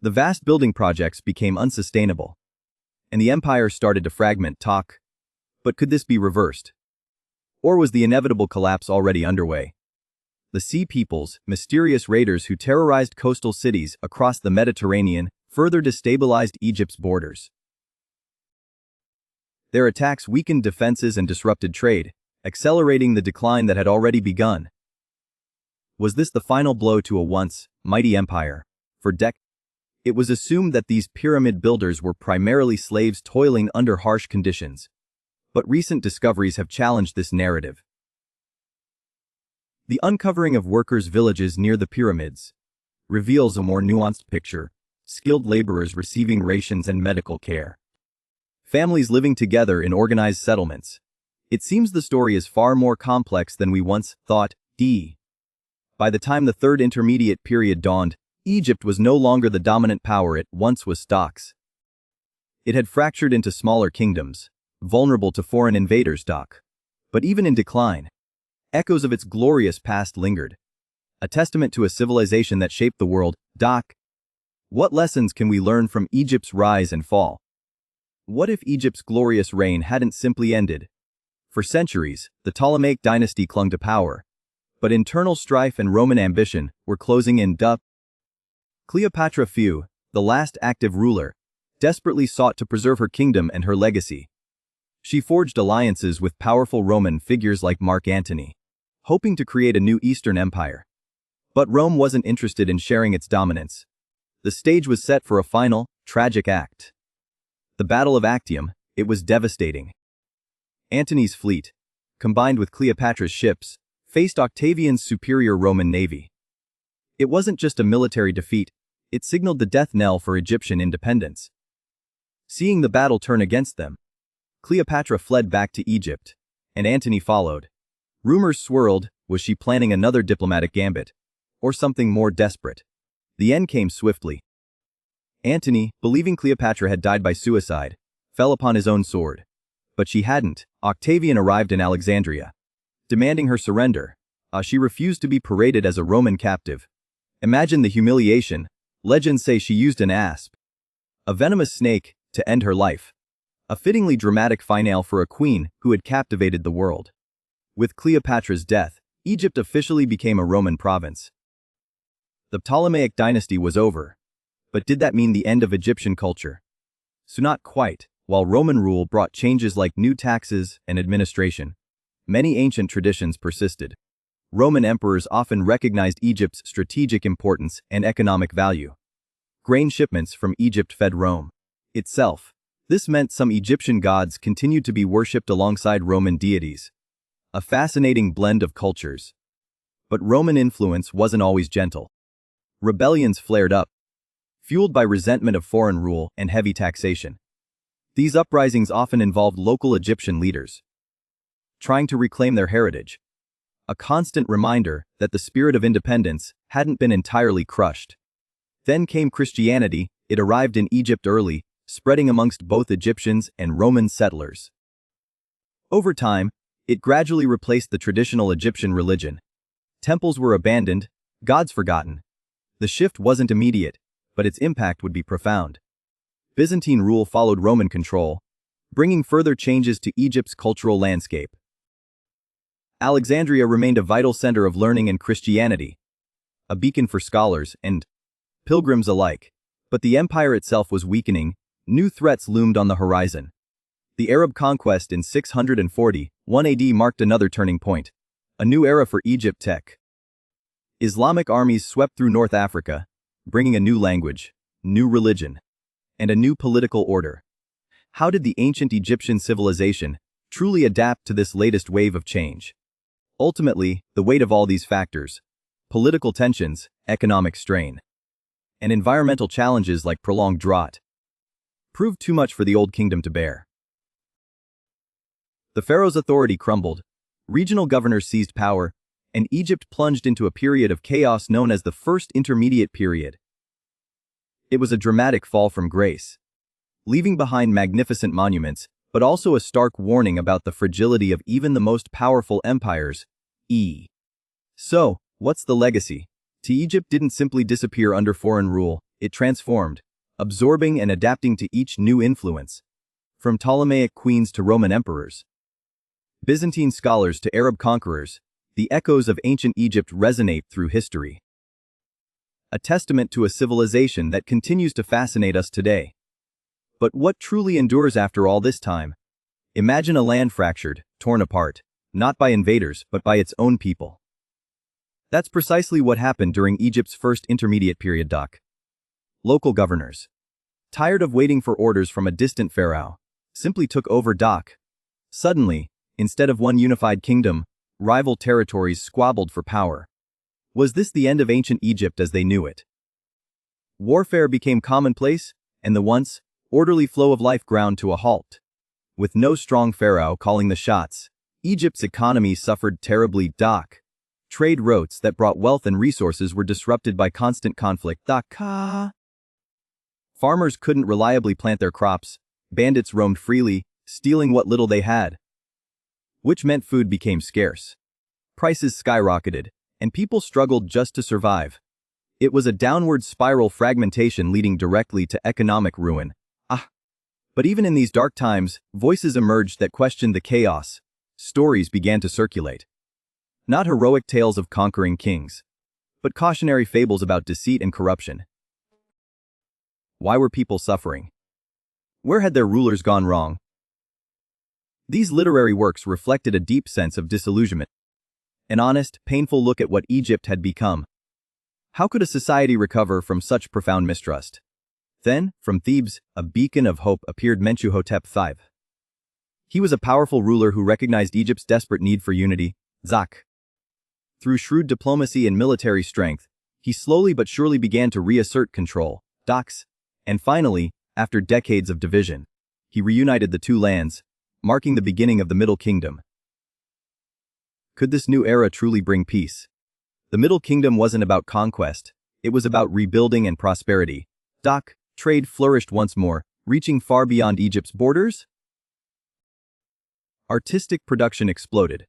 The vast building projects became unsustainable, and the empire started to fragment. But could this be reversed? Or was the inevitable collapse already underway? The Sea Peoples, mysterious raiders who terrorized coastal cities across the Mediterranean, further destabilized Egypt's borders. Their attacks weakened defenses and disrupted trade, accelerating the decline that had already begun. Was this the final blow to a once mighty empire? For decades, it was assumed that these pyramid builders were primarily slaves toiling under harsh conditions. But recent discoveries have challenged this narrative. The uncovering of workers' villages near the pyramids reveals a more nuanced picture: skilled laborers receiving rations and medical care, families living together in organized settlements. It seems the story is far more complex than we once thought. By the time the Third Intermediate Period dawned, Egypt was no longer the dominant power it once was. It had fractured into smaller kingdoms, vulnerable to foreign invaders. But even in decline, echoes of its glorious past lingered, a testament to a civilization that shaped the world. What lessons can we learn from Egypt's rise and fall? What if Egypt's glorious reign hadn't simply ended? For centuries, the Ptolemaic dynasty clung to power, but internal strife and Roman ambition were closing in. Cleopatra Few, the last active ruler, desperately sought to preserve her kingdom and her legacy. She forged alliances with powerful Roman figures like Mark Antony, hoping to create a new Eastern empire. But Rome wasn't interested in sharing its dominance. The stage was set for a final, tragic act. The Battle of Actium. It was devastating. Antony's fleet, combined with Cleopatra's ships, faced Octavian's superior Roman navy. It wasn't just a military defeat, it signaled the death knell for Egyptian independence. Seeing the battle turn against them, Cleopatra fled back to Egypt, and Antony followed. Rumors swirled: was she planning another diplomatic gambit, or something more desperate? The end came swiftly. Antony, believing Cleopatra had died by suicide, fell upon his own sword. But she hadn't. Octavian arrived in Alexandria, demanding her surrender. She refused to be paraded as a Roman captive. Imagine the humiliation. Legends say she used an asp, a venomous snake, to end her life. A fittingly dramatic finale for a queen who had captivated the world. With Cleopatra's death, Egypt officially became a Roman province. The Ptolemaic dynasty was over. But did that mean the end of Egyptian culture? So not quite. While Roman rule brought changes like new taxes and administration, many ancient traditions persisted. Roman emperors often recognized Egypt's strategic importance and economic value. Grain shipments from Egypt fed Rome itself. This meant some Egyptian gods continued to be worshipped alongside Roman deities. A fascinating blend of cultures. But Roman influence wasn't always gentle. Rebellions flared up, fueled by resentment of foreign rule and heavy taxation. These uprisings often involved local Egyptian leaders trying to reclaim their heritage, a constant reminder that the spirit of independence hadn't been entirely crushed. Then came Christianity. It arrived in Egypt early, spreading amongst both Egyptians and Roman settlers. Over time, it gradually replaced the traditional Egyptian religion. Temples were abandoned, gods forgotten. The shift wasn't immediate, but its impact would be profound. Byzantine rule followed Roman control, bringing further changes to Egypt's cultural landscape. Alexandria remained a vital center of learning and Christianity, a beacon for scholars and pilgrims alike. But the empire itself was weakening. New threats loomed on the horizon. The Arab conquest in 641 AD marked another turning point, a new era for Egypt tech. Islamic armies swept through North Africa, bringing a new language, new religion, and a new political order. How did the ancient Egyptian civilization truly adapt to this latest wave of change? Ultimately, the weight of all these factors, political tensions, economic strain, and environmental challenges like prolonged drought, proved too much for the Old Kingdom to bear. The pharaoh's authority crumbled, regional governors seized power, and Egypt plunged into a period of chaos known as the First Intermediate Period. It was a dramatic fall from grace, leaving behind magnificent monuments, but also a stark warning about the fragility of even the most powerful empires. So, what's the legacy? Egypt didn't simply disappear under foreign rule, It transformed, absorbing and adapting to each new influence, from Ptolemaic queens to Roman emperors, Byzantine scholars to Arab conquerors. The echoes of ancient Egypt resonate through history. A testament to a civilization that continues to fascinate us today. But what truly endures after all this time? Imagine a land fractured, torn apart, not by invaders but by its own people. That's precisely what happened during Egypt's first intermediate period. Local governors, tired of waiting for orders from a distant pharaoh, simply took over. Suddenly, instead of one unified kingdom, rival territories squabbled for power. Was this the end of ancient Egypt as they knew it? Warfare became commonplace, and the once orderly flow of life ground to a halt. With no strong pharaoh calling the shots, Egypt's economy suffered terribly. Trade routes that brought wealth and resources were disrupted by constant conflict. Farmers couldn't reliably plant their crops, bandits roamed freely, stealing what little they had, which meant food became scarce. Prices skyrocketed, and people struggled just to survive. It was a downward spiral, fragmentation leading directly to economic ruin. But even in these dark times, voices emerged that questioned the chaos. Stories began to circulate. Not heroic tales of conquering kings, but cautionary fables about deceit and corruption. Why were people suffering? Where had their rulers gone wrong? These literary works reflected a deep sense of disillusionment. An honest, painful look at what Egypt had become. How could a society recover from such profound mistrust? Then, from Thebes, a beacon of hope appeared: Mentuhotep V. He was a powerful ruler who recognized Egypt's desperate need for unity. Through shrewd diplomacy and military strength, he slowly but surely began to reassert control. And finally, after decades of division, he reunited the two lands, marking the beginning of the Middle Kingdom. Could this new era truly bring peace? The Middle Kingdom wasn't about conquest, it was about rebuilding and prosperity. Trade flourished once more, reaching far beyond Egypt's borders. Artistic production exploded.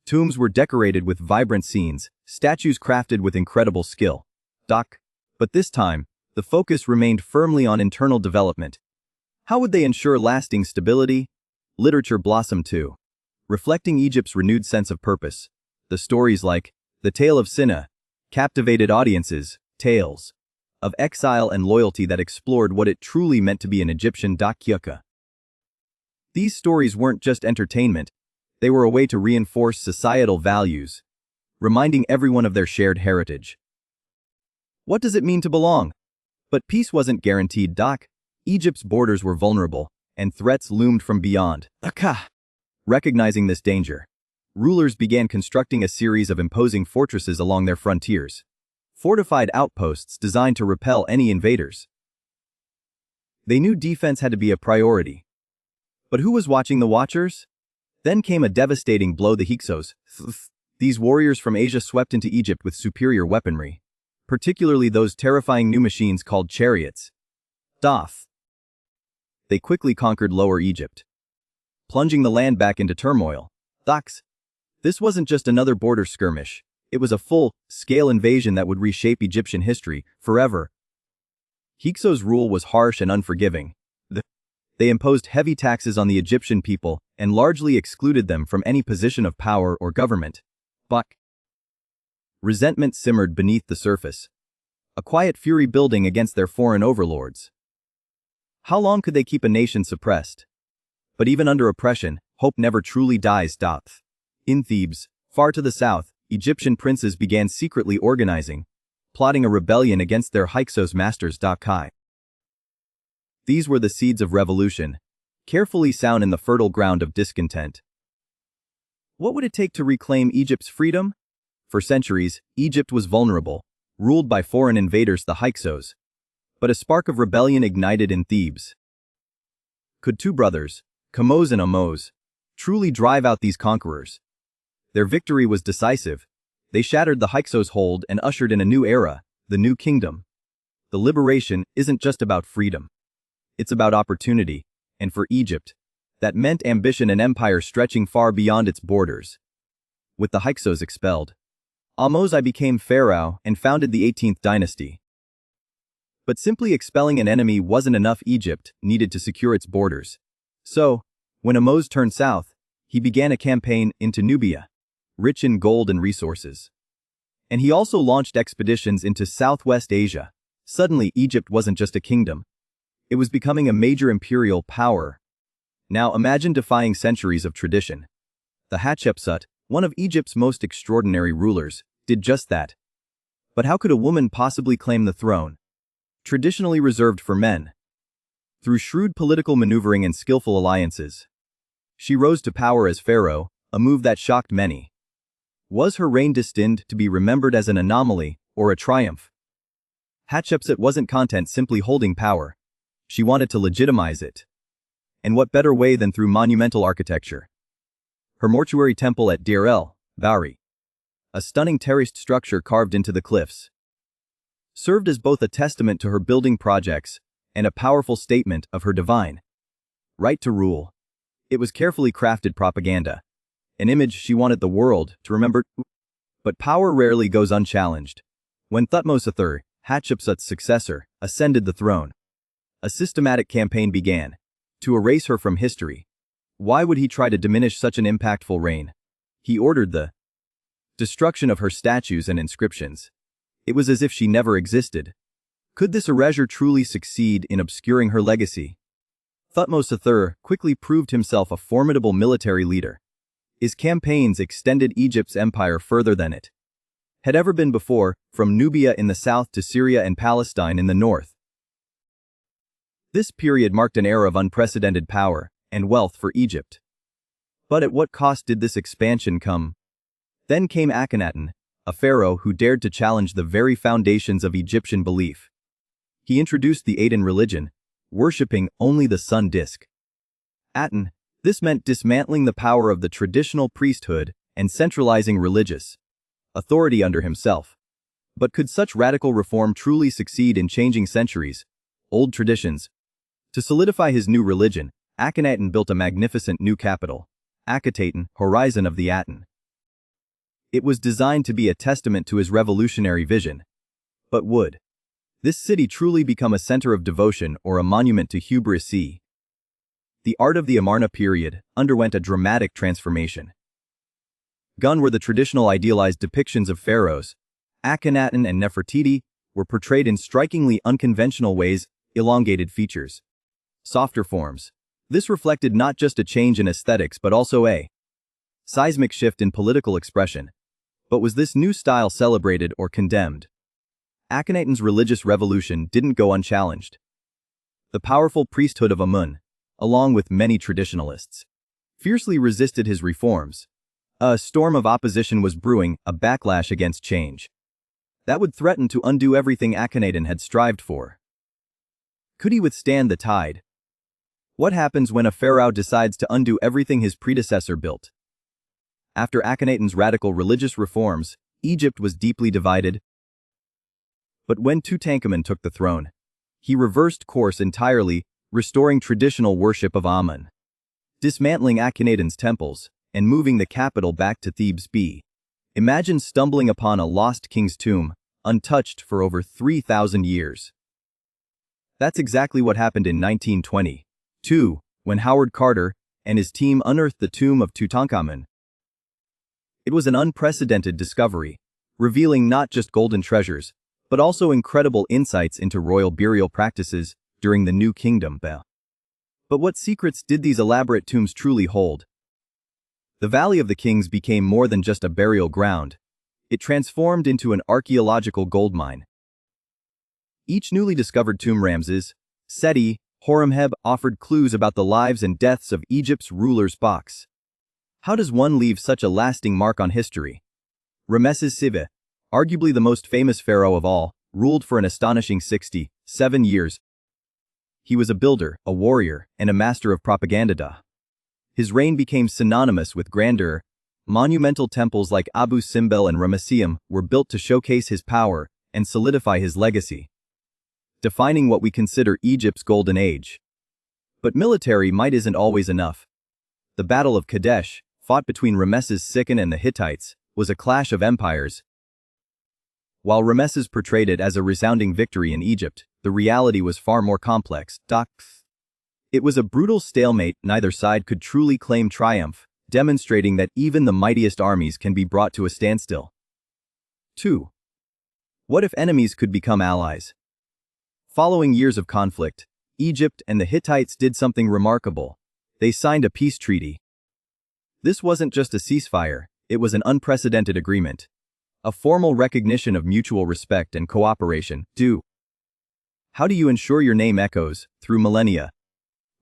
Tombs were decorated with vibrant scenes, statues crafted with incredible skill. But this time, the focus remained firmly on internal development. How would they ensure lasting stability? Literature blossomed too, reflecting Egypt's renewed sense of purpose. The stories like The Tale of Sinna captivated audiences, tales of exile and loyalty that explored what it truly meant to be an Egyptian. These stories weren't just entertainment, they were a way to reinforce societal values, reminding everyone of their shared heritage. What does it mean to belong? But peace wasn't guaranteed. Egypt's borders were vulnerable, and threats loomed from beyond. Recognizing this danger, rulers began constructing a series of imposing fortresses along their frontiers. Fortified outposts designed to repel any invaders. They knew defense had to be a priority. But who was watching the watchers? Then came a devastating blow: the Hyksos. These warriors from Asia swept into Egypt with superior weaponry, particularly those terrifying new machines called chariots. They quickly conquered Lower Egypt, plunging the land back into turmoil. This wasn't just another border skirmish. It was a full-scale invasion that would reshape Egyptian history forever. Hyksos' rule was harsh and unforgiving. They imposed heavy taxes on the Egyptian people and largely excluded them from any position of power or government. Resentment simmered beneath the surface, a quiet fury building against their foreign overlords. How long could they keep a nation suppressed? But even under oppression, hope never truly dies. In Thebes, far to the south, Egyptian princes began secretly organizing, plotting a rebellion against their Hyksos masters. These were the seeds of revolution, carefully sown in the fertile ground of discontent. What would it take to reclaim Egypt's freedom? For centuries, Egypt was vulnerable, ruled by foreign invaders, the Hyksos. But a spark of rebellion ignited in Thebes. Could two brothers, Kamose and Ahmose, truly drive out these conquerors? Their victory was decisive. They shattered the Hyksos' hold and ushered in a new era, the New Kingdom. The liberation isn't just about freedom. It's about opportunity, and for Egypt, that meant ambition and empire stretching far beyond its borders. With the Hyksos expelled, Ahmose became pharaoh and founded the 18th dynasty. But simply expelling an enemy wasn't enough. Egypt needed to secure its borders. So, when Ahmose turned south, he began a campaign into Nubia, rich in gold and resources. And he also launched expeditions into Southwest Asia. Suddenly, Egypt wasn't just a kingdom. It was becoming a major imperial power. Now imagine defying centuries of tradition. The Hatshepsut, one of Egypt's most extraordinary rulers, did just that. But how could a woman possibly claim the throne? Traditionally reserved for men. Through shrewd political maneuvering and skillful alliances, she rose to power as pharaoh, a move that shocked many. Was her reign destined to be remembered as an anomaly or a triumph? Hatshepsut wasn't content simply holding power. She wanted to legitimize it. And what better way than through monumental architecture? Her mortuary temple at Deir el-Bahri, a stunning terraced structure carved into the cliffs, served as both a testament to her building projects and a powerful statement of her divine right to rule. It was carefully crafted propaganda, an image she wanted the world to remember. But power rarely goes unchallenged. When Thutmose III, Hatshepsut's successor, ascended the throne, a systematic campaign began to erase her from history. Why would he try to diminish such an impactful reign? He ordered the destruction of her statues and inscriptions. It was as if she never existed. Could this erasure truly succeed in obscuring her legacy? Thutmose III quickly proved himself a formidable military leader. His campaigns extended Egypt's empire further than it had ever been before, from Nubia in the south to Syria and Palestine in the north. This period marked an era of unprecedented power and wealth for Egypt. But at what cost did this expansion come? Then came Akhenaten, a pharaoh who dared to challenge the very foundations of Egyptian belief. He introduced the Aten religion, worshipping only the sun disk. This meant dismantling the power of the traditional priesthood and centralizing religious authority under himself. But could such radical reform truly succeed in changing centuries-old traditions? To solidify his new religion, Akhenaten built a magnificent new capital, Akhetaten, Horizon of the Aten. It was designed to be a testament to his revolutionary vision. But would this city truly become a center of devotion or a monument to hubris? The art of the Amarna period underwent a dramatic transformation. Gone were the traditional idealized depictions of pharaohs. Akhenaten and Nefertiti were portrayed in strikingly unconventional ways, elongated features, softer forms. This reflected not just a change in aesthetics but also a seismic shift in political expression. But was this new style celebrated or condemned? Akhenaten's religious revolution didn't go unchallenged. The powerful priesthood of Amun, along with many traditionalists, fiercely resisted his reforms. A storm of opposition was brewing, a backlash against change that would threaten to undo everything Akhenaten had strived for. Could he withstand the tide? What happens when a pharaoh decides to undo everything his predecessor built? After Akhenaten's radical religious reforms, Egypt was deeply divided. But when Tutankhamun took the throne, he reversed course entirely, restoring traditional worship of Amun, dismantling Akhenaten's temples, and moving the capital back to Thebes. Imagine stumbling upon a lost king's tomb, untouched for over 3,000 years. That's exactly what happened in 1922, when Howard Carter and his team unearthed the tomb of Tutankhamun. It was an unprecedented discovery, revealing not just golden treasures, but also incredible insights into royal burial practices during the New Kingdom. But what secrets did these elaborate tombs truly hold? The Valley of the Kings became more than just a burial ground. It transformed into an archaeological goldmine. Each newly discovered tomb, Ramses, Seti, Horemheb, offered clues about the lives and deaths of Egypt's rulers. How does one leave such a lasting mark on history? Ramesses Siva, arguably the most famous pharaoh of all, ruled for an astonishing 67 years. He was a builder, a warrior, and a master of propaganda. His reign became synonymous with grandeur. Monumental temples like Abu Simbel and Ramesseum were built to showcase his power and solidify his legacy, defining what we consider Egypt's golden age. But military might isn't always enough. The Battle of Kadesh, fought between Ramesses II and the Hittites, was a clash of empires. While Ramesses portrayed it as a resounding victory in Egypt, the reality was far more complex. It was a brutal stalemate, neither side could truly claim triumph, demonstrating that even the mightiest armies can be brought to a standstill. 2. What if enemies could become allies? Following years of conflict, Egypt and the Hittites did something remarkable. They signed a peace treaty. This wasn't just a ceasefire, it was an unprecedented agreement. A formal recognition of mutual respect and cooperation. How do you ensure your name echoes through millennia?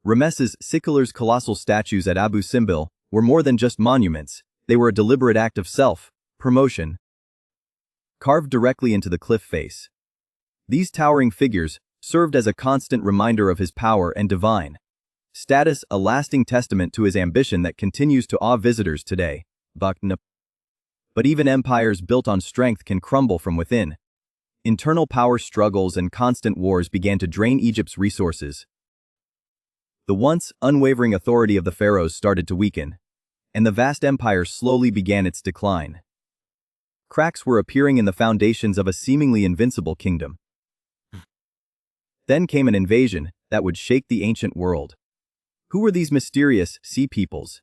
Ramesses Sicular's colossal statues at Abu Simbel were more than just monuments, they were a deliberate act of self-promotion. Carved directly into the cliff face. These towering figures served as a constant reminder of his power and divine status, a lasting testament to his ambition that continues to awe visitors today. But even empires built on strength can crumble from within. Internal power struggles and constant wars began to drain Egypt's resources. The once unwavering authority of the pharaohs started to weaken, and the vast empire slowly began its decline. Cracks were appearing in the foundations of a seemingly invincible kingdom. Then came an invasion that would shake the ancient world. Who were these mysterious sea peoples?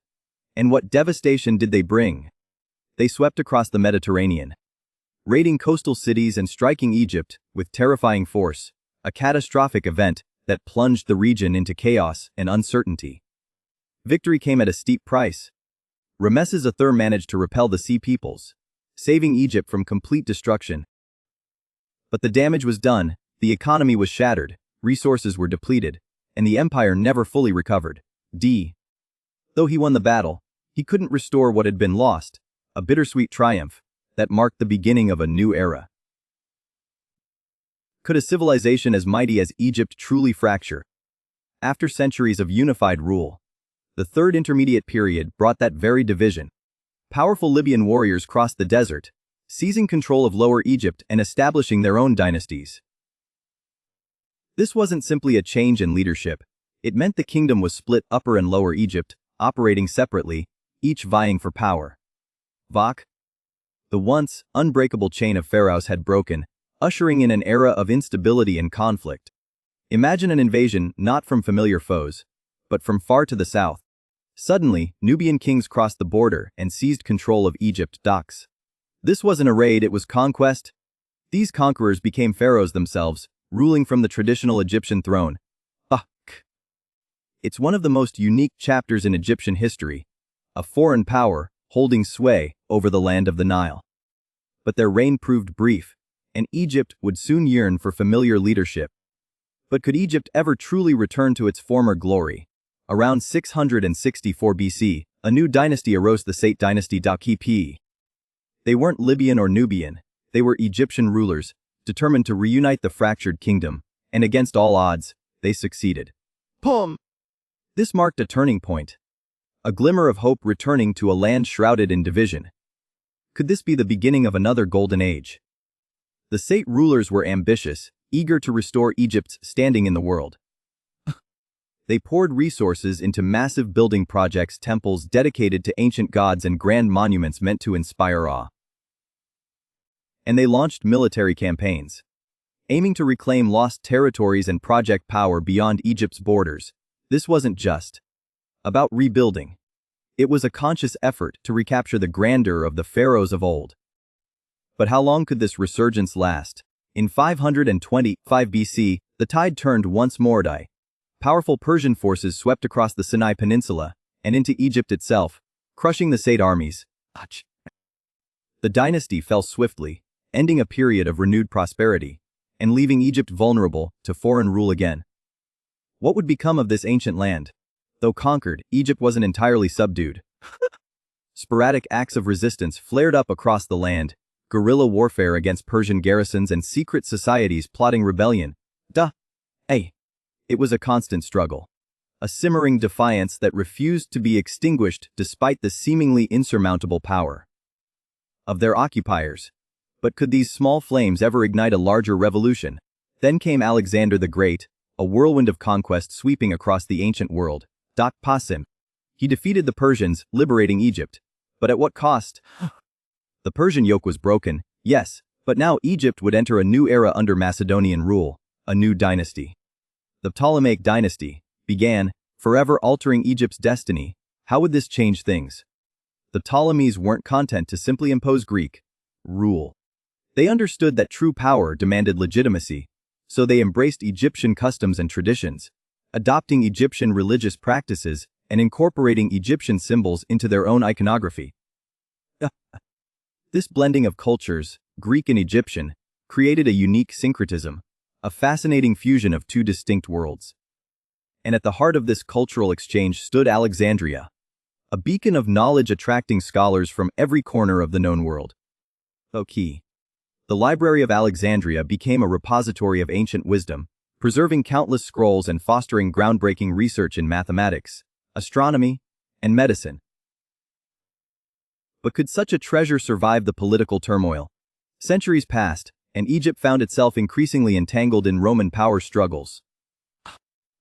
And what devastation did they bring? They swept across the Mediterranean, raiding coastal cities and striking Egypt with terrifying force, a catastrophic event that plunged the region into chaos and uncertainty. Victory came at a steep price. Ramesses III managed to repel the sea peoples, saving Egypt from complete destruction. But the damage was done, the economy was shattered, resources were depleted, and the empire never fully recovered. Though he won the battle, he couldn't restore what had been lost, a bittersweet triumph that marked the beginning of a new era. Could a civilization as mighty as Egypt truly fracture? After centuries of unified rule, the Third Intermediate Period brought that very division. Powerful Libyan warriors crossed the desert, seizing control of Lower Egypt and establishing their own dynasties. This wasn't simply a change in leadership, it meant the kingdom was split: Upper and Lower Egypt, operating separately, each vying for power. The once unbreakable chain of pharaohs had broken, ushering in an era of instability and conflict. Imagine an invasion not from familiar foes, but from far to the south. Suddenly, Nubian kings crossed the border and seized control of Egypt. This wasn't a raid, it was conquest. These conquerors became pharaohs themselves, ruling from the traditional Egyptian throne. It's one of the most unique chapters in Egyptian history, a foreign power holding sway over the land of the Nile. But their reign proved brief, and Egypt would soon yearn for familiar leadership. But could Egypt ever truly return to its former glory? Around 664 BC, a new dynasty arose, the Sate dynasty. They weren't Libyan or Nubian, they were Egyptian rulers, determined to reunite the fractured kingdom, and against all odds, they succeeded. This marked a turning point. A glimmer of hope returning to a land shrouded in division. Could this be the beginning of another golden age? The Sate rulers were ambitious, eager to restore Egypt's standing in the world. They poured resources into massive building projects, temples dedicated to ancient gods, and grand monuments meant to inspire awe. And they launched military campaigns, aiming to reclaim lost territories and project power beyond Egypt's borders. This wasn't just about rebuilding. It was a conscious effort to recapture the grandeur of the pharaohs of old. But how long could this resurgence last? In 525 BC, the tide turned once more. Powerful Persian forces swept across the Sinai Peninsula and into Egypt itself, crushing the Sate armies. The dynasty fell swiftly, ending a period of renewed prosperity, and leaving Egypt vulnerable to foreign rule again. What would become of this ancient land? Though conquered, Egypt wasn't entirely subdued. Sporadic acts of resistance flared up across the land, guerrilla warfare against Persian garrisons and secret societies plotting rebellion. It was a constant struggle. A simmering defiance that refused to be extinguished despite the seemingly insurmountable power of their occupiers. But could these small flames ever ignite a larger revolution? Then came Alexander the Great, a whirlwind of conquest sweeping across the ancient world. He defeated the Persians, liberating Egypt. But at what cost? The Persian yoke was broken, yes, but now Egypt would enter a new era under Macedonian rule, a new dynasty. The Ptolemaic dynasty began, forever altering Egypt's destiny. How would this change things? The Ptolemies weren't content to simply impose Greek rule. They understood that true power demanded legitimacy, so they embraced Egyptian customs and traditions, adopting Egyptian religious practices and incorporating Egyptian symbols into their own iconography. This blending of cultures, Greek and Egyptian, created a unique syncretism, a fascinating fusion of two distinct worlds. And at the heart of this cultural exchange stood Alexandria, a beacon of knowledge attracting scholars from every corner of the known world. The Library of Alexandria became a repository of ancient wisdom, preserving countless scrolls and fostering groundbreaking research in mathematics, astronomy, and medicine. But could such a treasure survive the political turmoil? Centuries passed, and Egypt found itself increasingly entangled in Roman power struggles.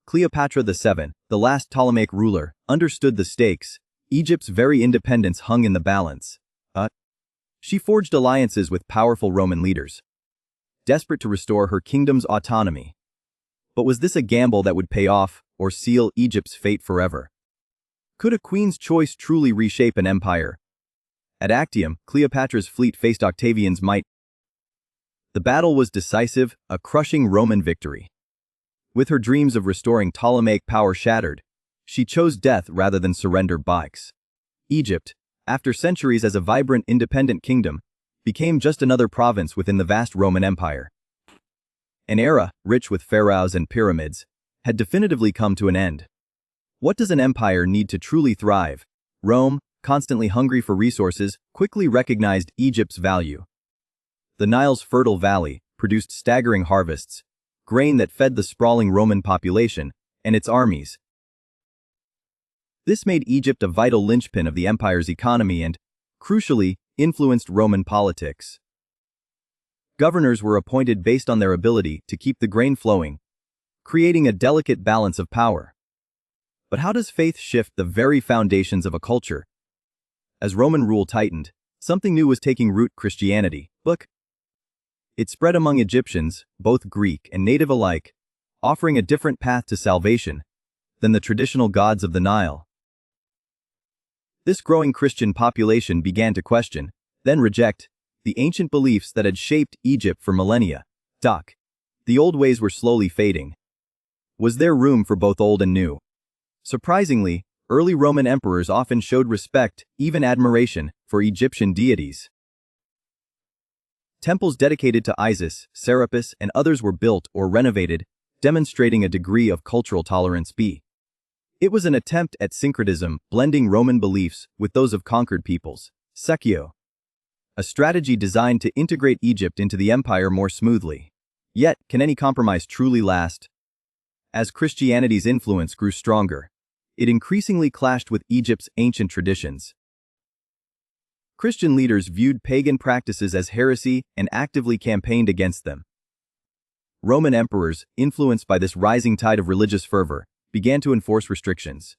Cleopatra VII, the last Ptolemaic ruler, understood the stakes. Egypt's very independence hung in the balance. She forged alliances with powerful Roman leaders, desperate to restore her kingdom's autonomy. But was this a gamble that would pay off or seal Egypt's fate forever? Could a queen's choice truly reshape an empire? At Actium, Cleopatra's fleet faced Octavian's might. The battle was decisive, a crushing Roman victory. With her dreams of restoring Ptolemaic power shattered, she chose death rather than surrender. Egypt, after centuries as a vibrant independent kingdom, became just another province within the vast Roman Empire. An era, rich with pharaohs and pyramids, had definitively come to an end. What does an empire need to truly thrive? Rome, constantly hungry for resources, quickly recognized Egypt's value. The Nile's fertile valley produced staggering harvests, grain that fed the sprawling Roman population and its armies. This made Egypt a vital linchpin of the empire's economy and, crucially, influenced Roman politics. Governors were appointed based on their ability to keep the grain flowing, creating a delicate balance of power. But how does faith shift the very foundations of a culture? As Roman rule tightened, something new was taking root: Christianity. It spread among Egyptians, both Greek and native alike, offering a different path to salvation than the traditional gods of the Nile. This growing Christian population began to question, then reject, the ancient beliefs that had shaped Egypt for millennia. The old ways were slowly fading. Was there room for both old and new? Surprisingly, early Roman emperors often showed respect, even admiration, for Egyptian deities. Temples dedicated to Isis, Serapis, and others were built or renovated, demonstrating a degree of cultural tolerance. It was an attempt at syncretism, blending Roman beliefs with those of conquered peoples. A strategy designed to integrate Egypt into the empire more smoothly. Yet, can any compromise truly last? As Christianity's influence grew stronger, it increasingly clashed with Egypt's ancient traditions. Christian leaders viewed pagan practices as heresy and actively campaigned against them. Roman emperors, influenced by this rising tide of religious fervor, began to enforce restrictions.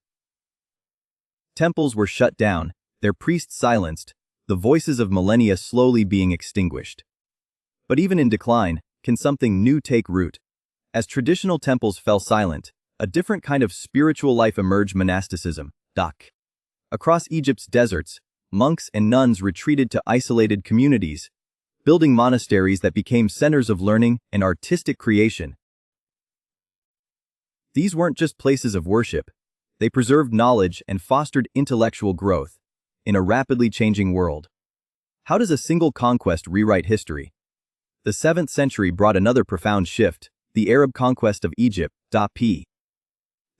Temples were shut down, their priests silenced, the voices of millennia slowly being extinguished. But even in decline, can something new take root? As traditional temples fell silent, a different kind of spiritual life emerged: monasticism. Across Egypt's deserts, monks and nuns retreated to isolated communities, building monasteries that became centers of learning and artistic creation. These weren't just places of worship, they preserved knowledge and fostered intellectual growth in a rapidly changing world. How does a single conquest rewrite history? The 7th century brought another profound shift: the Arab conquest of Egypt.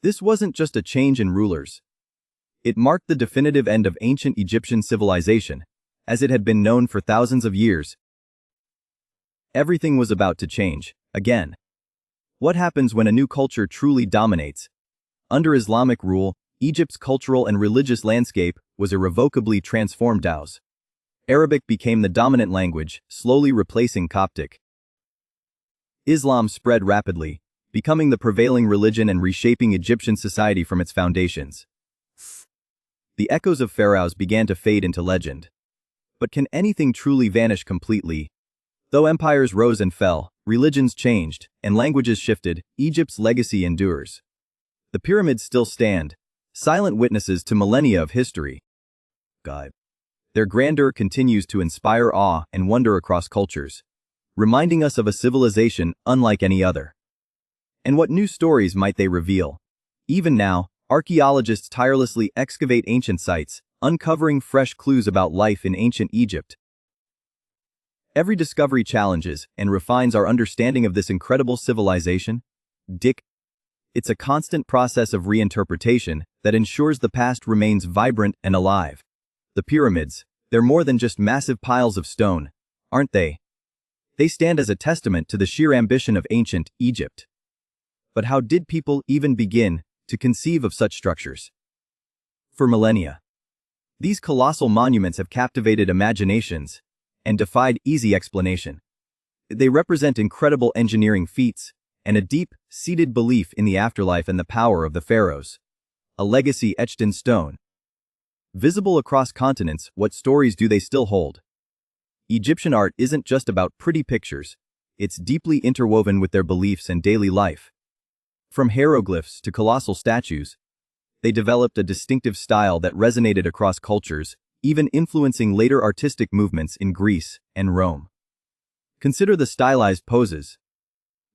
This wasn't just a change in rulers. It marked the definitive end of ancient Egyptian civilization, as it had been known for thousands of years. Everything was about to change, again. What happens when a new culture truly dominates? Under Islamic rule, Egypt's cultural and religious landscape was irrevocably transformed. Arabic became the dominant language, slowly replacing Coptic. Islam spread rapidly, becoming the prevailing religion and reshaping Egyptian society from its foundations. The echoes of pharaohs began to fade into legend. But can anything truly vanish completely? Though empires rose and fell, religions changed, and languages shifted, Egypt's legacy endures. The pyramids still stand, silent witnesses to millennia of history. God. Their grandeur continues to inspire awe and wonder across cultures, reminding us of a civilization unlike any other. And what new stories might they reveal? Even now, archaeologists tirelessly excavate ancient sites, uncovering fresh clues about life in ancient Egypt. Every discovery challenges and refines our understanding of this incredible civilization. It's a constant process of reinterpretation that ensures the past remains vibrant and alive. The pyramids, they're more than just massive piles of stone, aren't they? They stand as a testament to the sheer ambition of ancient Egypt. But how did people even begin to conceive of such structures? For millennia, these colossal monuments have captivated imaginations and defied easy explanation. They represent incredible engineering feats and a deep-seated belief in the afterlife and the power of the pharaohs, a legacy etched in stone. Visible across continents, what stories do they still hold? Egyptian art isn't just about pretty pictures, it's deeply interwoven with their beliefs and daily life. From hieroglyphs to colossal statues, they developed a distinctive style that resonated across cultures, even influencing later artistic movements in Greece and Rome. Consider the stylized poses.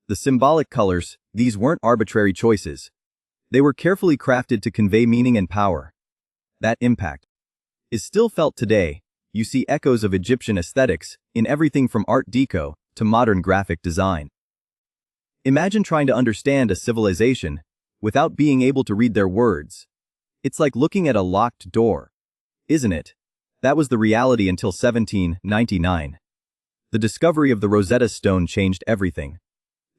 The symbolic colors, these weren't arbitrary choices. They were carefully crafted to convey meaning and power. That impact is still felt today. You see echoes of Egyptian aesthetics in everything from Art Deco to modern graphic design. Imagine trying to understand a civilization without being able to read their words. It's like looking at a locked door, isn't it? That was the reality until 1799. The discovery of the Rosetta Stone changed everything.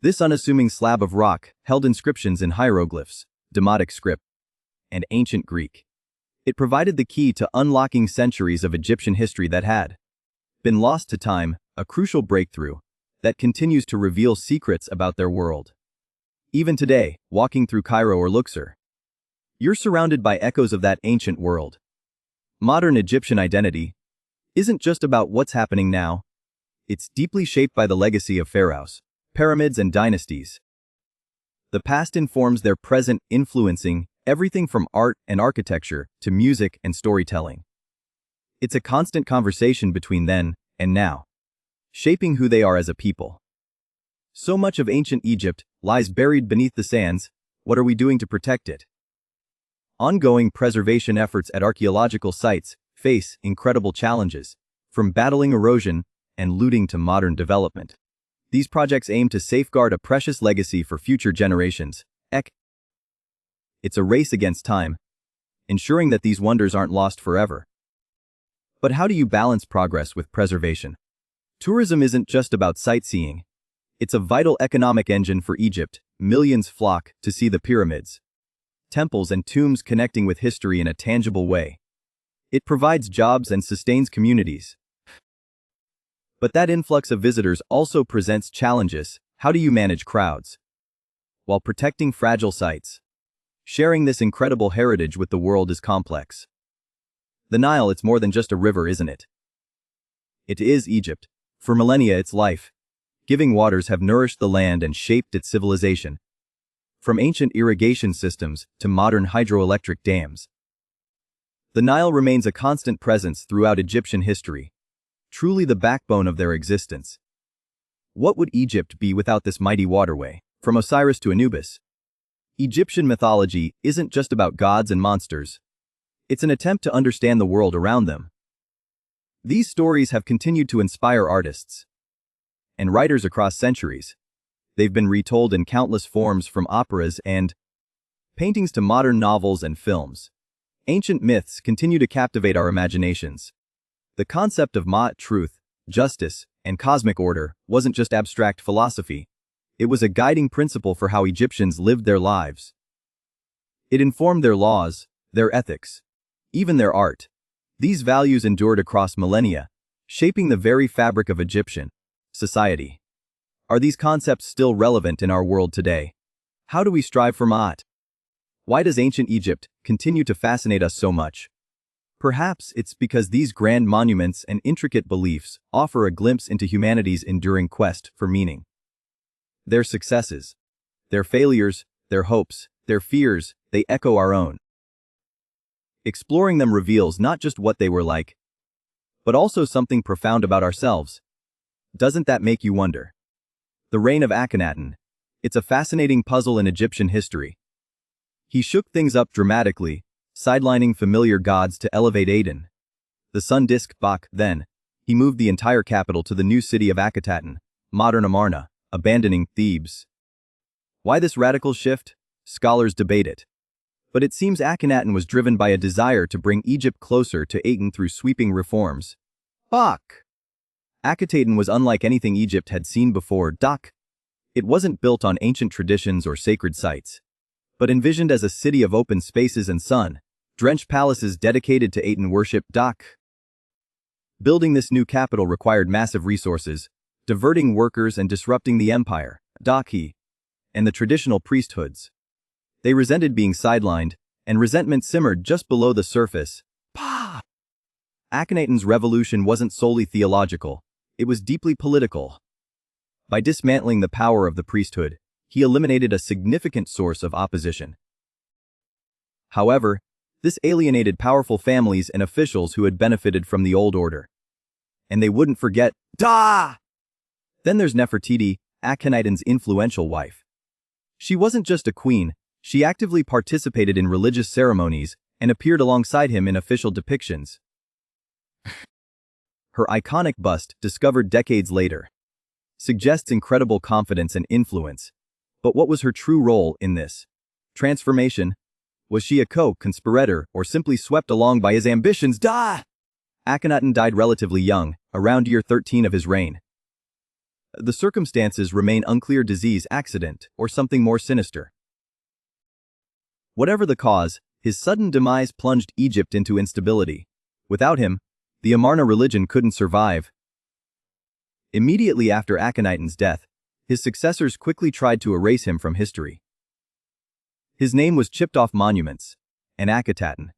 This unassuming slab of rock held inscriptions in hieroglyphs, Demotic script, and ancient Greek. It provided the key to unlocking centuries of Egyptian history that had been lost to time, a crucial breakthrough that continues to reveal secrets about their world. Even today, walking through Cairo or Luxor, you're surrounded by echoes of that ancient world. Modern Egyptian identity isn't just about what's happening now. It's deeply shaped by the legacy of pharaohs, pyramids, and dynasties. The past informs their present, influencing everything from art and architecture to music and storytelling. It's a constant conversation between then and now, shaping who they are as a people. So much of ancient Egypt lies buried beneath the sands. What are we doing to protect it? Ongoing preservation efforts at archaeological sites face incredible challenges, from battling erosion and looting to modern development. These projects aim to safeguard a precious legacy for future generations. It's a race against time, ensuring that these wonders aren't lost forever. But how do you balance progress with preservation? Tourism isn't just about sightseeing. It's a vital economic engine for Egypt. Millions flock to see the pyramids, temples, and tombs connecting with history in a tangible way. It provides jobs and sustains communities. But that influx of visitors also presents challenges. How do you manage crowds while protecting fragile sites? Sharing this incredible heritage with the world is complex. The Nile, it's more than just a river, isn't it? It is Egypt. For millennia, its life giving waters have nourished the land and shaped its civilization. From ancient irrigation systems to modern hydroelectric dams, the Nile remains a constant presence throughout Egyptian history, truly the backbone of their existence. What would Egypt be without this mighty waterway? From Osiris to Anubis, Egyptian mythology isn't just about gods and monsters. It's an attempt to understand the world around them. These stories have continued to inspire artists and writers across centuries. They've been retold in countless forms, from operas and paintings to modern novels and films. Ancient myths continue to captivate our imaginations. The concept of Ma'at, truth, justice, and cosmic order, wasn't just abstract philosophy. It was a guiding principle for how Egyptians lived their lives. It informed their laws, their ethics, even their art. These values endured across millennia, shaping the very fabric of Egyptian society. Are these concepts still relevant in our world today? How do we strive for Ma'at? Why does ancient Egypt continue to fascinate us so much? Perhaps it's because these grand monuments and intricate beliefs offer a glimpse into humanity's enduring quest for meaning. Their successes, their failures, their hopes, their fears, they echo our own. Exploring them reveals not just what they were like, but also something profound about ourselves. Doesn't that make you wonder? The reign of Akhenaten. It's a fascinating puzzle in Egyptian history. He shook things up dramatically, sidelining familiar gods to elevate Aten, the sun disk Bak. Then, he moved the entire capital to the new city of Akhetaten, modern Amarna, abandoning Thebes. Why this radical shift? Scholars debate it. But it seems Akhenaten was driven by a desire to bring Egypt closer to Aten through sweeping reforms. Bak. Akhetaten was unlike anything Egypt had seen before. It wasn't built on ancient traditions or sacred sites, but envisioned as a city of open spaces and sun-drenched palaces dedicated to Aten worship. Building this new capital required massive resources, diverting workers and disrupting the empire, and the traditional priesthoods. They resented being sidelined, and resentment simmered just below the surface. Akhenaten's revolution wasn't solely theological, it was deeply political. By dismantling the power of the priesthood, he eliminated a significant source of opposition. However, this alienated powerful families and officials who had benefited from the old order. And they wouldn't forget. Then there's Nefertiti, Akhenaten's influential wife. She wasn't just a queen, she actively participated in religious ceremonies and appeared alongside him in official depictions. Her iconic bust, discovered decades later, suggests incredible confidence and influence. But what was her true role in this transformation? Was she a co-conspirator or simply swept along by his ambitions? Akhenaten died relatively young, around year 13 of his reign. The circumstances remain unclear: disease, accident, or something more sinister. Whatever the cause, his sudden demise plunged Egypt into instability. Without him, the Amarna religion couldn't survive. Immediately after Akhenaten's death, his successors quickly tried to erase him from history. His name was chipped off monuments, and Akhetaten,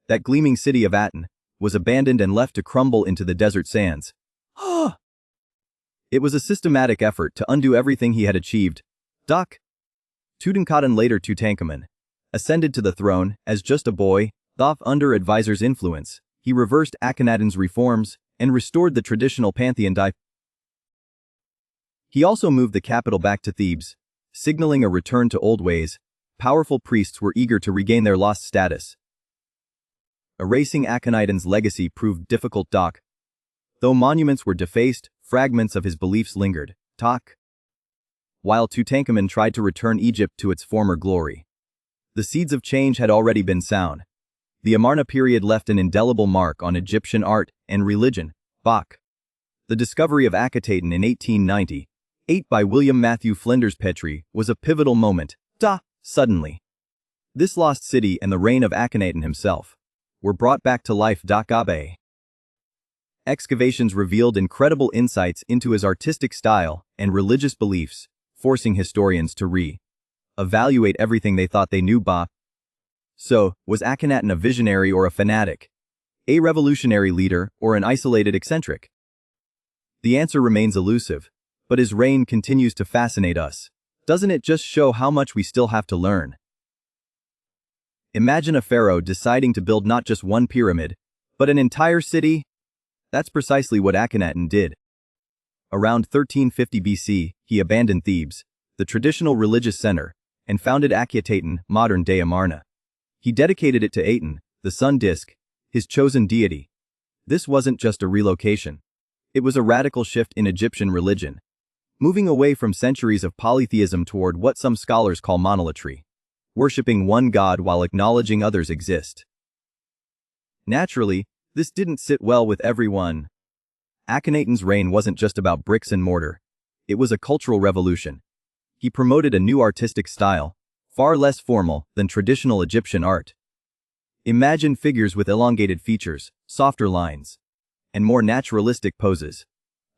that gleaming city of Aten, was abandoned and left to crumble into the desert sands. It was a systematic effort to undo everything he had achieved. Tutankhaten, later Tutankhamun, ascended to the throne as just a boy. Under advisors' influence, he reversed Akhenaten's reforms and restored the traditional pantheon. He also moved the capital back to Thebes, signaling a return to old ways. Powerful priests were eager to regain their lost status. Erasing Akhenaten's legacy proved difficult. Though monuments were defaced, fragments of his beliefs lingered. While Tutankhamun tried to return Egypt to its former glory, the seeds of change had already been sown. The Amarna period left an indelible mark on Egyptian art and religion. The discovery of Akhetaten in 1898 by William Matthew Flinders Petrie was a pivotal moment. Suddenly, this lost city and the reign of Akhenaten himself were brought back to life. Excavations revealed incredible insights into his artistic style and religious beliefs, forcing historians to re-evaluate everything they thought they knew. So, was Akhenaten a visionary or a fanatic? A revolutionary leader or an isolated eccentric? The answer remains elusive, but his reign continues to fascinate us. Doesn't it just show how much we still have to learn? Imagine a pharaoh deciding to build not just one pyramid, but an entire city. That's precisely what Akhenaten did. Around 1350 BC, he abandoned Thebes, the traditional religious center, and founded Akhetaten, modern-day Amarna. He dedicated it to Aten, the sun disk, his chosen deity. This wasn't just a relocation. It was a radical shift in Egyptian religion, moving away from centuries of polytheism toward what some scholars call monolatry, worshipping one god while acknowledging others exist. Naturally, this didn't sit well with everyone. Akhenaten's reign wasn't just about bricks and mortar. It was a cultural revolution. He promoted a new artistic style, far less formal than traditional Egyptian art. Imagine figures with elongated features, softer lines, and more naturalistic poses.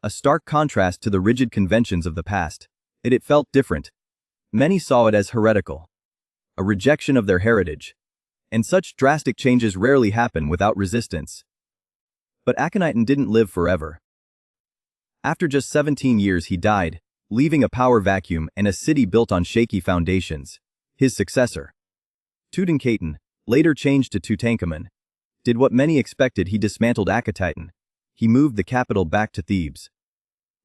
A stark contrast to the rigid conventions of the past. It felt different. Many saw it as heretical, a rejection of their heritage. And such drastic changes rarely happen without resistance. But Akhenaten didn't live forever. After just 17 years he died, leaving a power vacuum and a city built on shaky foundations. His successor, Tutankhaten, later changed to Tutankhamun, did what many expected. He dismantled Akhetaten. He moved the capital back to Thebes,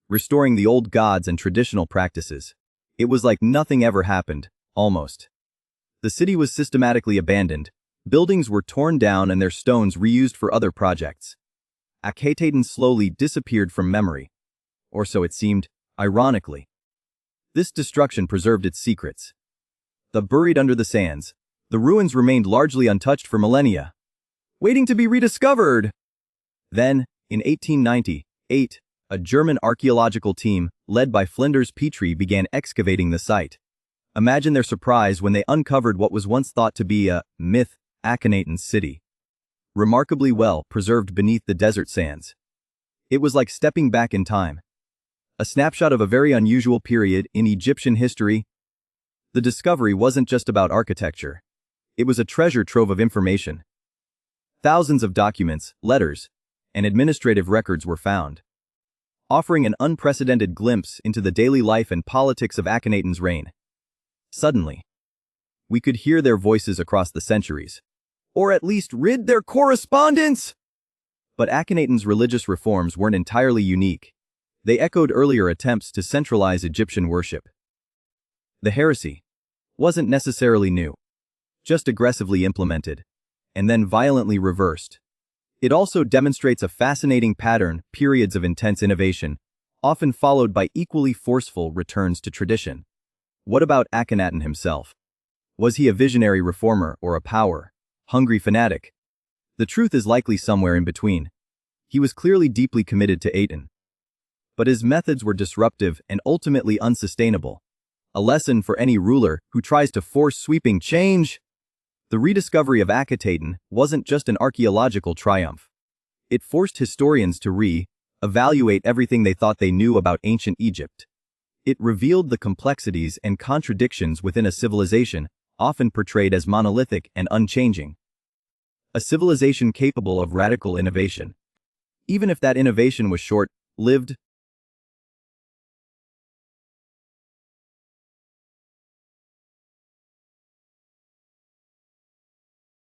restoring the old gods and traditional practices. It was like nothing ever happened, almost. The city was systematically abandoned, buildings were torn down and their stones reused for other projects. Akhetaten slowly disappeared from memory. Or so it seemed, ironically. This destruction preserved its secrets. Buried under the sands, the ruins remained largely untouched for millennia, waiting to be rediscovered. Then, in 1898, a German archaeological team, led by Flinders Petrie, began excavating the site. Imagine their surprise when they uncovered what was once thought to be a myth, Akhenaten's city. Remarkably well preserved beneath the desert sands. It was like stepping back in time. A snapshot of a very unusual period in Egyptian history. The discovery wasn't just about architecture. It was a treasure trove of information. Thousands of documents, letters, and administrative records were found, offering an unprecedented glimpse into the daily life and politics of Akhenaten's reign. Suddenly, we could hear their voices across the centuries, or at least read their correspondence! But Akhenaten's religious reforms weren't entirely unique. They echoed earlier attempts to centralize Egyptian worship. The heresy wasn't necessarily new, just aggressively implemented, and then violently reversed. It also demonstrates a fascinating pattern: periods of intense innovation, often followed by equally forceful returns to tradition. What about Akhenaten himself? Was he a visionary reformer or a power-hungry fanatic? The truth is likely somewhere in between. He was clearly deeply committed to Aten, but his methods were disruptive and ultimately unsustainable. A lesson for any ruler who tries to force sweeping change. The rediscovery of Akhetaten wasn't just an archaeological triumph. It forced historians to re-evaluate everything they thought they knew about ancient Egypt. It revealed the complexities and contradictions within a civilization often portrayed as monolithic and unchanging. A civilization capable of radical innovation. Even if that innovation was short-lived,